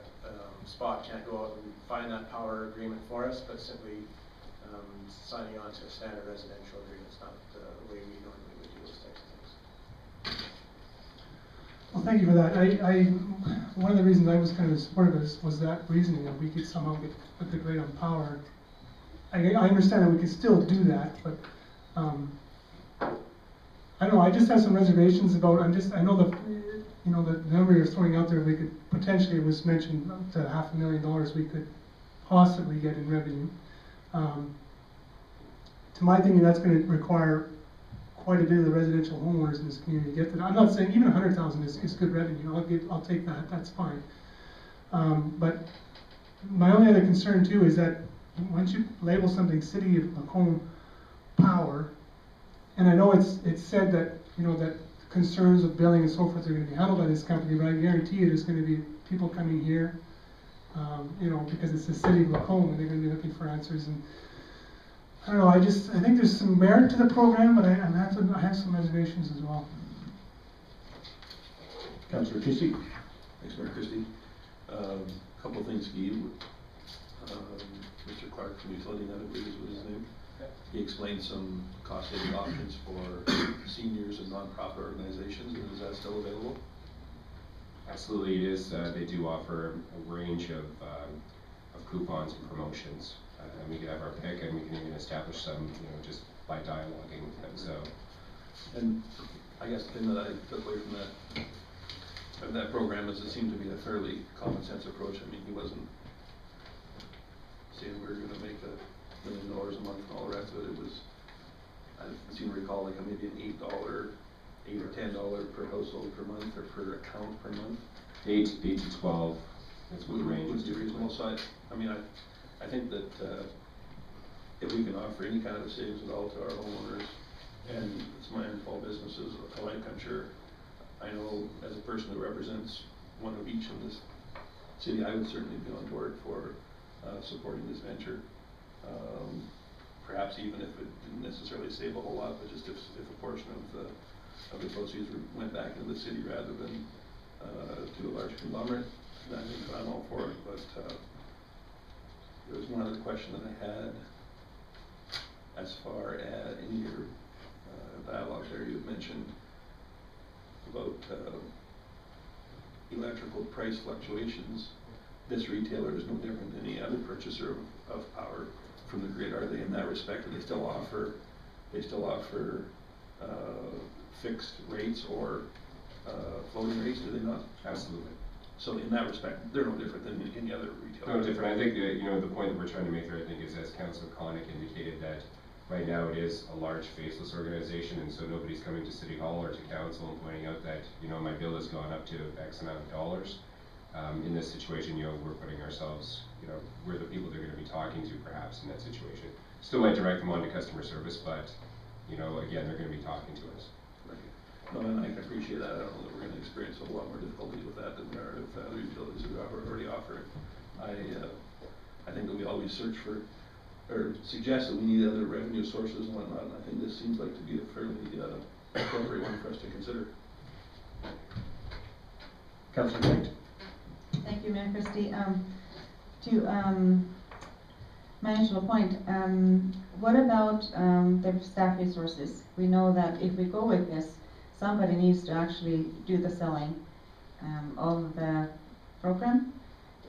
Spot can't go out and find that power agreement for us, but simply signing on to a standard residential agreement is not the way we normally would do those types of things. Well, thank you for that. One of the reasons I was kind of supportive of this was that reasoning that we could somehow put the rate on power. I understand that we could still do that, but I don't know. I just have some reservations about. I know the number you're throwing out there. We could potentially, it was mentioned, up to $500,000 we could possibly get in revenue. To my thinking, that's going to require quite a bit of the residential homeowners in this community to get that. I'm not saying even 100,000 is good revenue. I'll take that. That's fine. But my only other concern too is that once you label something City of Lacombe Power, and I know it's said that that concerns of billing and so forth are going to be handled by this company, but I guarantee you there's going to be people coming here, because it's the City of Lacombe and they're going to be looking for answers. And I don't know. I think there's some merit to the program, but I have some reservations as well. Councillor Christie. Thanks, Mayor Christie. Couple of things, Guy. Mr. Clark from Utility Net, I believe is his name. He explained some cost-saving options for seniors and non-profit organizations. Is that still available? Absolutely, it is. They do offer a range of coupons and promotions, and we can have our pick, and we can even establish some, just by dialoguing with them. So, and I guess the thing that I took away from that program is it seemed to be a fairly common sense approach. I mean, he wasn't saying we're going to make $1 million a month and all the rest of it. It was, I seem to recall, like maybe an $8 or $10 per household per month or per account per month. 8 to 12. That's what the range is. Reasonable. So I think that if we can offer any kind of a savings at all to our homeowners and businesses alike, I'm sure. I know as a person who represents one of each in this city, I would certainly be on board for supporting this venture. Perhaps even if it didn't necessarily save a whole lot, but just if a portion of the proceeds went back into the city rather than to a large conglomerate, then I think I'm all for it. But there was one other question that I had as far as in your dialogue there. You had mentioned about electrical price fluctuations. This retailer is no different than any other purchaser of power from the grid, are they, in that respect? Do they still offer fixed rates or floating rates? Do they not? Absolutely. So in that respect, they're no different than any other retailer. No different. I think that, the point that we're trying to make there, I think, is, as Councillor Connick indicated, that right now it is a large faceless organization, and so nobody's coming to City Hall or to Council and pointing out that, my bill has gone up to X amount of dollars. In this situation, we're putting ourselves, we're the people they're going to be talking to perhaps in that situation. Still might direct them on to customer service, but, again, they're going to be talking to us. Right. No, and I can appreciate that. I don't know that we're going to experience a whole lot more difficulty with that than there are with other utilities who are already offering. I think that we always search for, or suggest that we need other revenue sources and whatnot, and I think this seems like to be a fairly appropriate one for us to consider. Councillor Wright. Thank you, Mayor Christie. To my initial point, what about the staff resources? We know that if we go with this, somebody needs to actually do the selling of the program.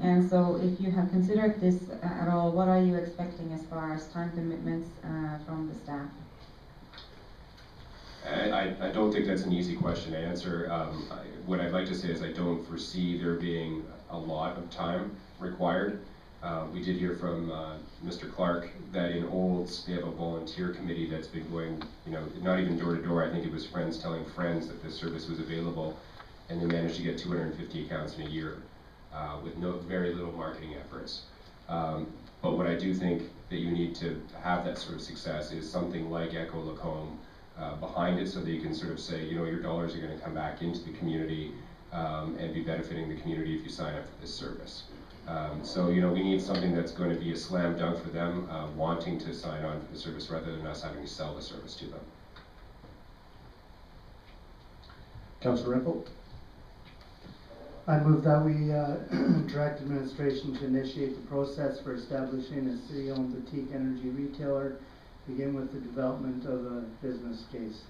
And so if you have considered this at all, what are you expecting as far as time commitments from the staff? I don't think that's an easy question to answer. What I'd like to say is I don't foresee there being a lot of time required. We did hear from Mr. Clark that in Olds they have a volunteer committee that's been going, not even door to door. I think it was friends telling friends that this service was available, and they managed to get 250 accounts in a year with very little marketing efforts. But what I do think that you need to have that sort of success is something like Echo Lacombe behind it, so that you can sort of say, your dollars are going to come back into the community and be benefiting the community if you sign up for this service. So we need something that's going to be a slam dunk for them wanting to sign on for the service rather than us having to sell the service to them. Councillor Ripple. I move that we direct administration to initiate the process for establishing a city-owned boutique energy retailer, begin with the development of a business case.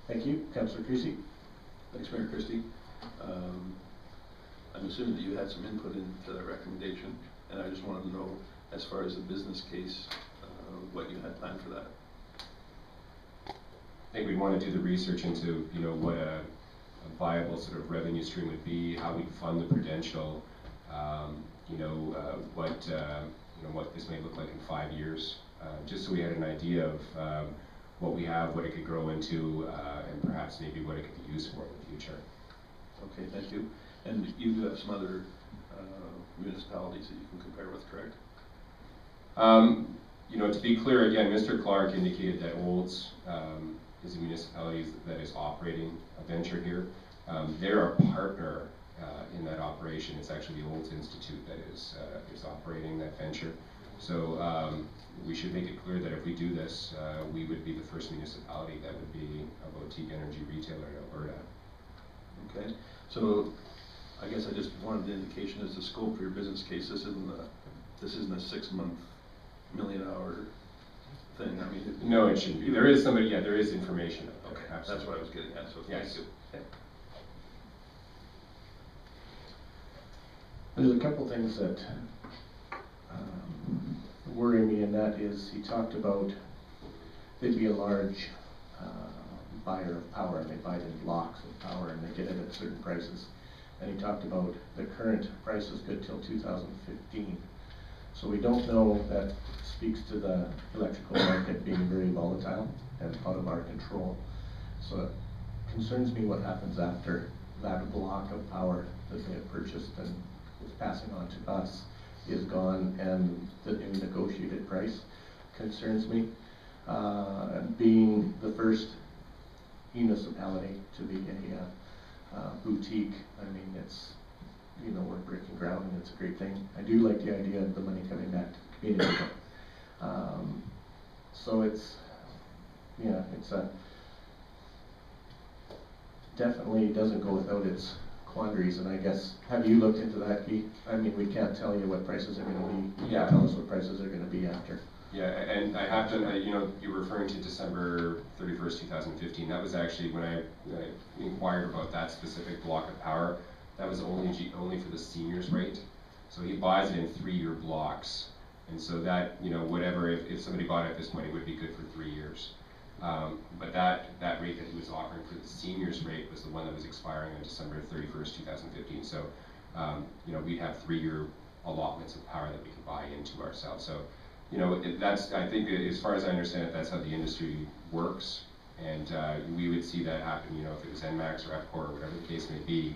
Thank you. Councillor Creasy. Thanks, Mayor Christie. I'm assuming that you had some input into that recommendation, and I just wanted to know, as far as the business case, what you had planned for that. I think we'd want to do the research into, what a viable sort of revenue stream would be, how we'd fund the prudential, what this may look like in 5 years, just so we had an idea of what we have, what it could grow into, and perhaps maybe what it could be used for in the future. Okay, thank you. And you do have some other municipalities that you can compare with, correct? To be clear, again, Mr. Clark indicated that Olds is a municipality that is operating a venture here. They're our partner in that operation. It's actually the Olds Institute that is operating that venture. So we should make it clear that if we do this, we would be the first municipality that would be a boutique energy retailer in Alberta. Okay, so I guess I just wanted the indication as the scope for your business case. This isn't a 6-month, million-hour thing. I mean, no, it shouldn't be. There is somebody. Yeah, there is information out there. Okay, absolutely. that's what I was getting at. So yes. Thank you. Okay. There's a couple things that worry me, and that is he talked about they'd be a large buyer of power, and they buy it in blocks of power, and they get it at certain prices. And he talked about the current price is good till 2015. So we don't know. That speaks to the electrical market being very volatile and out of our control. So it concerns me what happens after that block of power that they have purchased and is passing on to us is gone, and the new negotiated price concerns me. Being the first municipality to be a boutique, I mean, it's, you know, we're breaking ground and it's a great thing. I do like the idea of the money coming back to the community. So it's, yeah, it's a, definitely doesn't go without its quandaries, and I guess, have you looked into that, Guy? I mean, we can't tell you what prices are gonna be. You can't tell us what prices are gonna be after. Yeah, and I have done, you know, you're referring to December 31st, 2015. That was actually when I inquired about that specific block of power. That was only for the seniors rate. So he buys it in 3-year blocks. And so that, you know, whatever, if somebody bought it at this point, it would be good for 3 years. But that rate that he was offering for the seniors rate was the one that was expiring on December 31st, 2015. So, you know, we have 3-year allotments of power that we can buy into ourselves. So, you know, that's, I think, as far as I understand it, that's how the industry works. And we would see that happen, you know, if it was NMAX or EPCOR or whatever the case may be,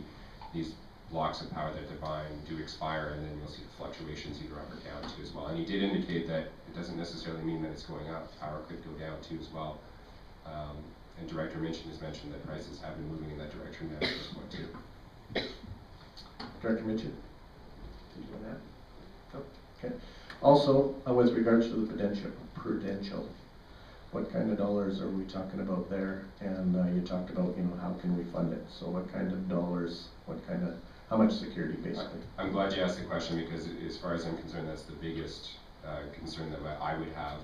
these blocks of power that they're buying do expire, and then you'll see the fluctuations either up or down too as well. And he did indicate that it doesn't necessarily mean that it's going up. Power could go down too as well. And Director Minchin has mentioned that prices have been moving in that direction now at this point too. Director Minchin, did you want that? No? Okay. Also, with regards to the prudential, what kind of dollars are we talking about there? And you talked about, you know, how can we fund it? So what kind of dollars, how much security basically? I'm glad you asked the question, because as far as I'm concerned, that's the biggest concern that I would have.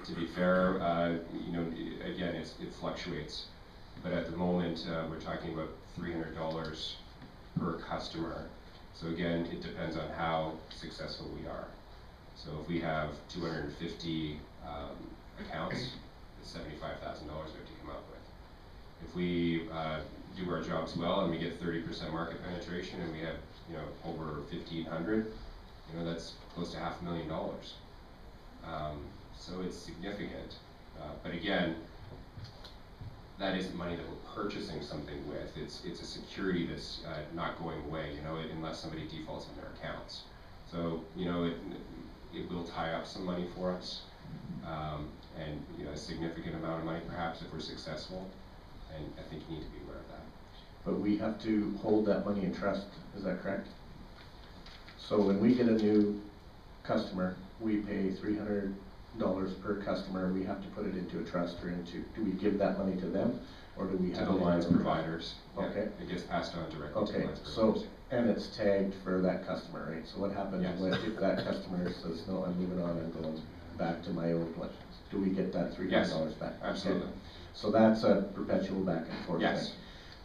To be fair, you know, again, it fluctuates, but at the moment we're talking about $300 per customer. So again, it depends on how successful we are. So if we have 250 accounts, it's $75,000 we have to come up with. If we do our jobs well and we get 30% market penetration and we have, you know, over 1,500, you know, that's close to $500,000. So it's significant, but again, that isn't money that we're purchasing something with. It's a security that's not going away, you know, unless somebody defaults on their accounts. So, you know, it will tie up some money for us, and, you know, a significant amount of money perhaps if we're successful, and I think you need to be aware of that. But we have to hold that money in trust, is that correct? So when we get a new customer, we pay $300 per customer, we have to put it into a trust or do we give that money to them, or do we have to the lines providers? Okay. Yeah, it gets passed on directly to the lines providers. So, and it's tagged for that customer, right? So what happens if that customer says, no, I'm moving on and going back to my old one? Do we get that $300 back? Absolutely. Okay. So that's a perpetual back and forth yes. thing.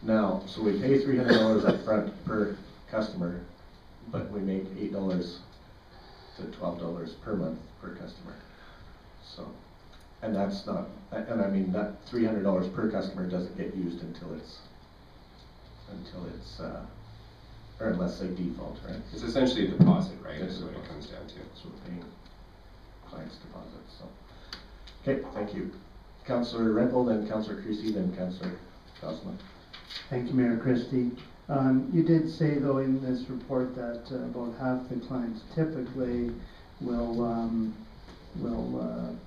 Now, so we pay $300 up front per customer, but we make $8 to $12 per month per customer. So, and that's not, and I mean, that $300 per customer doesn't get used until it's, or unless they default, right? It's essentially a deposit, right? That's what it comes down to. So we're paying clients' deposits, so. Okay, thank you. Councillor Rempel, then Councillor Creasy, then Councillor Gosselin. Thank you, Mayor Christie. You did say, though, in this report that about half the clients typically will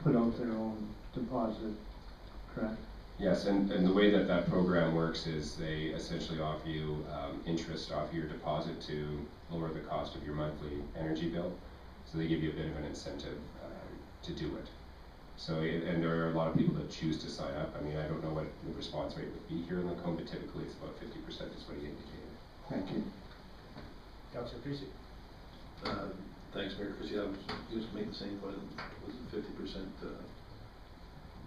put out their own deposit, correct? Yes, and the way that program works is they essentially offer you interest off your deposit to lower the cost of your monthly energy bill. So they give you a bit of an incentive to do it. So, and there are a lot of people that choose to sign up. I mean, I don't know what the response rate would be here in Lacombe, but typically it's about 50% is what he indicated. Thank you. Councillor Creasy. Thanks, Mayor Christie. I was just make the same point. It was a 50%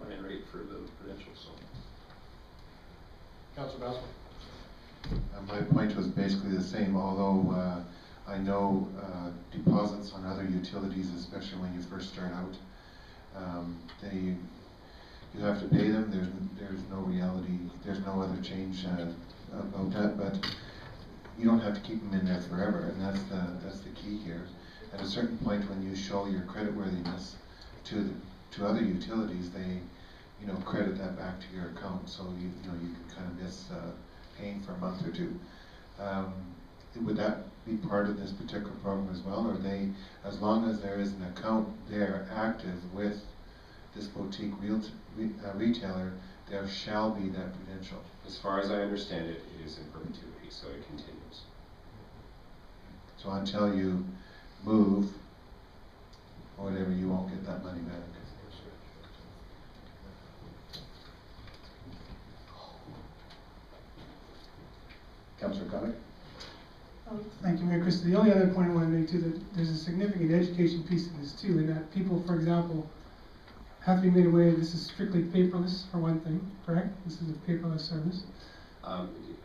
buy-in rate for the credentials. So, Councillor Gosselin. My point was basically the same, although I know deposits on other utilities, especially when you first start out, you have to pay them. There's no reality, there's no other change about that, but you don't have to keep them in there forever, and that's the key here. At a certain point, when you show your creditworthiness to other utilities, they, you know, credit that back to your account, so you can kind of miss paying for a month or two. would that be part of this particular program as well? Or they, as long as there is an account there active with this boutique retailer, there shall be that credential? As far as I understand it, it is in perpetuity, so it continues. So until you move, or whatever, you won't get that money back. Councillor Conick? Thank you, Mayor Christie. The only other point I want to make too, that there's a significant education piece in this too, in that people, for example, have to be made aware this is strictly paperless for one thing, correct? This is a paperless service.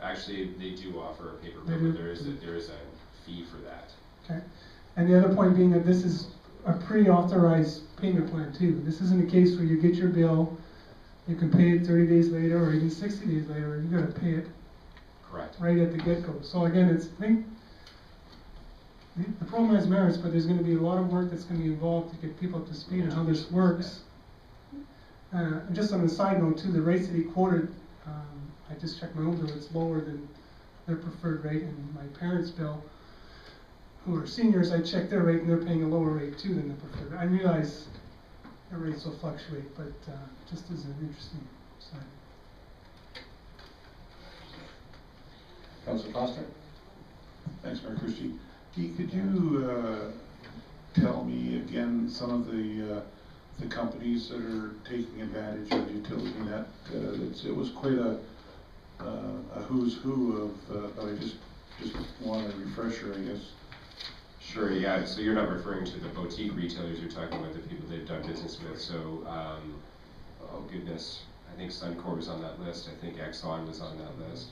Actually, they do offer a paper They bill, do? but there is a fee for that. Okay. And the other point being that this is a pre-authorized payment plan too. This isn't a case where you get your bill, you can pay it 30 days later or even 60 days later, you gotta pay it Correct. right at the get-go. So again, I think the program has merits, but there's gonna be a lot of work that's gonna be involved to get people up to speed on how this works. And just on a side note too, the rates that he quoted, I just checked my own bill, it's lower than their preferred rate, and my parents' bill, who are seniors, I checked their rate and they're paying a lower rate too than the preferred. I realize their rates will fluctuate, but just as an interesting side. Councillor Foster? Thanks, Mayor Christie. Guy, could you tell me again some of the companies that are taking advantage of utility net? It was quite a who's who of, but I just want a refresher, I guess. Sure, yeah, so you're not referring to the boutique retailers, you're talking about the people they've done business with. So, oh goodness, I think Suncor was on that list, I think Exxon was on that list.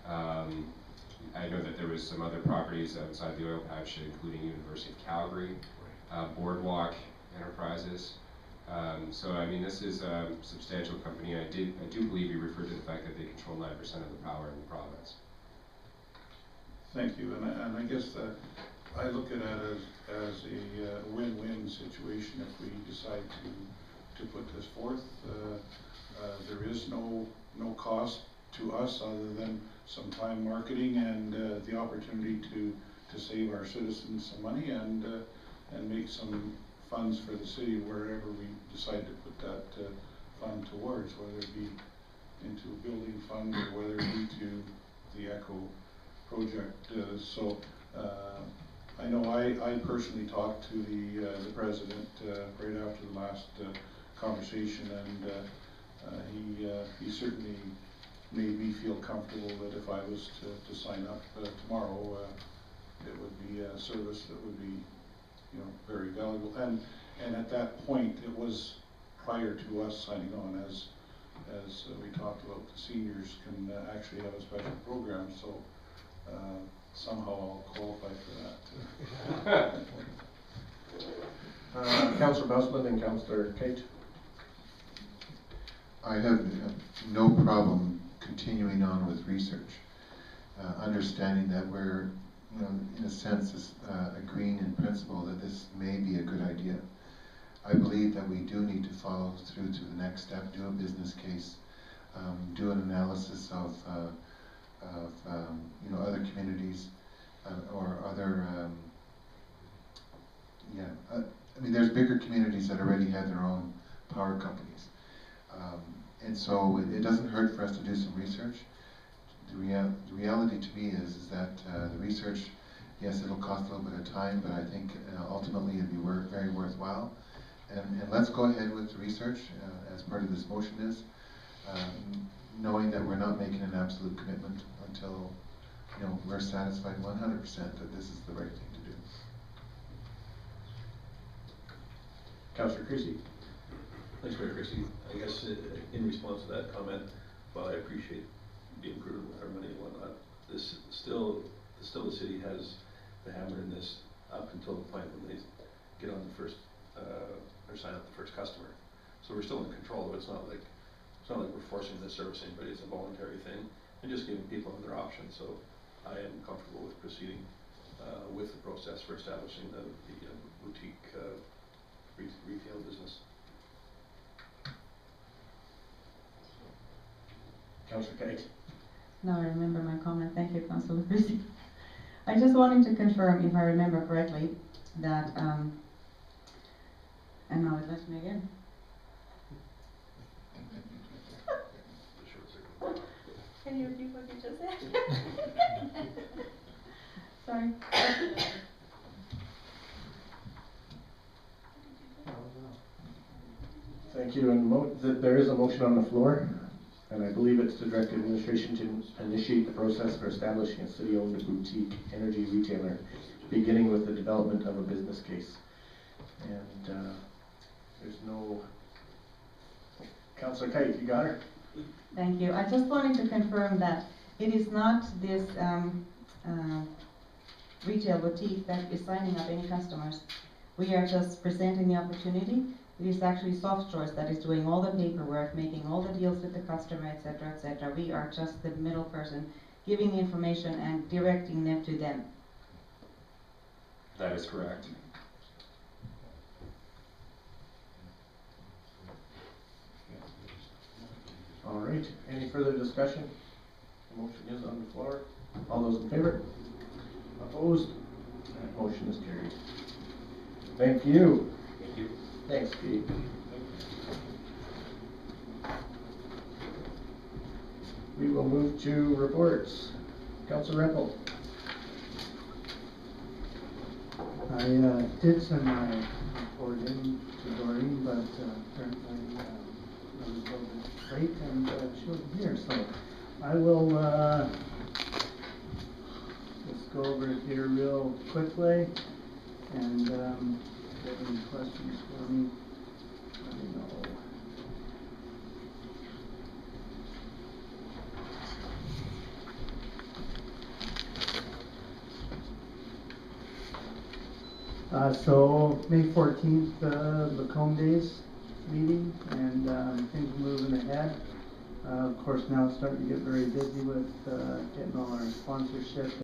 I know that there was some other properties outside the oil patch, including University of Calgary, Boardwalk Enterprises. So I mean, this is a substantial company. I do believe you referred to the fact that they control 9% of the power in the province. Thank you, and I guess I look at it as a win-win situation if we decide to put this forth. There is no cost to us other than some time marketing and the opportunity to save our citizens some money and make some funds for the city wherever we decide to put that fund towards, whether it be into a building fund or whether it be to the ECHO project. So I know I personally talked to the president right after the last conversation, and he certainly made me feel comfortable that if I was to sign up tomorrow, it would be a service that would be, you know, very valuable. And at that point, it was prior to us signing on, as we talked about, the seniors can actually have a special program. So somehow I'll qualify for that. Councillor Bousman and Councillor Kate. I have no problem continuing on with research, understanding that we're, you know, in a sense, agreeing in principle that this may be a good idea. I believe that we do need to follow through to the next step, do a business case, do an analysis of you know, other communities or other, I mean, there's bigger communities that already have their own power companies. And so it doesn't hurt for us to do some research. The reality to me is that the research, yes, it'll cost a little bit of time, but I think ultimately it'll be very worthwhile. And let's go ahead with the research as part of this motion is, knowing that we're not making an absolute commitment until, you know, we're satisfied 100% that this is the right thing to do. Councillor Creasy. Thanks, Mayor Christie. I guess in response to that comment, while I appreciate being prudent with our money and whatnot, this still the city has the hammer in this up until the point when they get on the first or sign up the first customer. So we're still in control of it. It's not like we're forcing this service anybody. It's a voluntary thing and just giving people another option. So I am comfortable with proceeding with the process for establishing the boutique retail business. Councillor Kate. Now I remember my comment. Thank you, Councillor Christie. I just wanted to confirm, if I remember correctly, that, and now it left me again. Can you repeat what you just said? Sorry. Thank you, and there is a motion on the floor, and I believe it's to direct administration to initiate the process for establishing a city-owned boutique energy retailer, beginning with the development of a business case. And there's no... Councillor Kite, you got her? Thank you. I just wanted to confirm that it is not this retail boutique that is signing up any customers. We are just presenting the opportunity. It is actually Soft Choice that is doing all the paperwork, making all the deals with the customer, etc., etc. We are just the middle person, giving the information and directing them to them. That is correct. All right, any further discussion? The motion is on the floor. All those in favor? Opposed? That motion is carried. Thank you. Thank you. Thanks, Pete. We will move to reports. Councillor Rempel. I did send my report in to Doreen, but apparently I was a little bit late and she wasn't here, so I will just go over it here real quickly, and if you have any questions for me, let me know. So May 14th, Lacombe Days meeting, and things are moving ahead. Of course, now it's starting to get very busy with getting all our sponsorship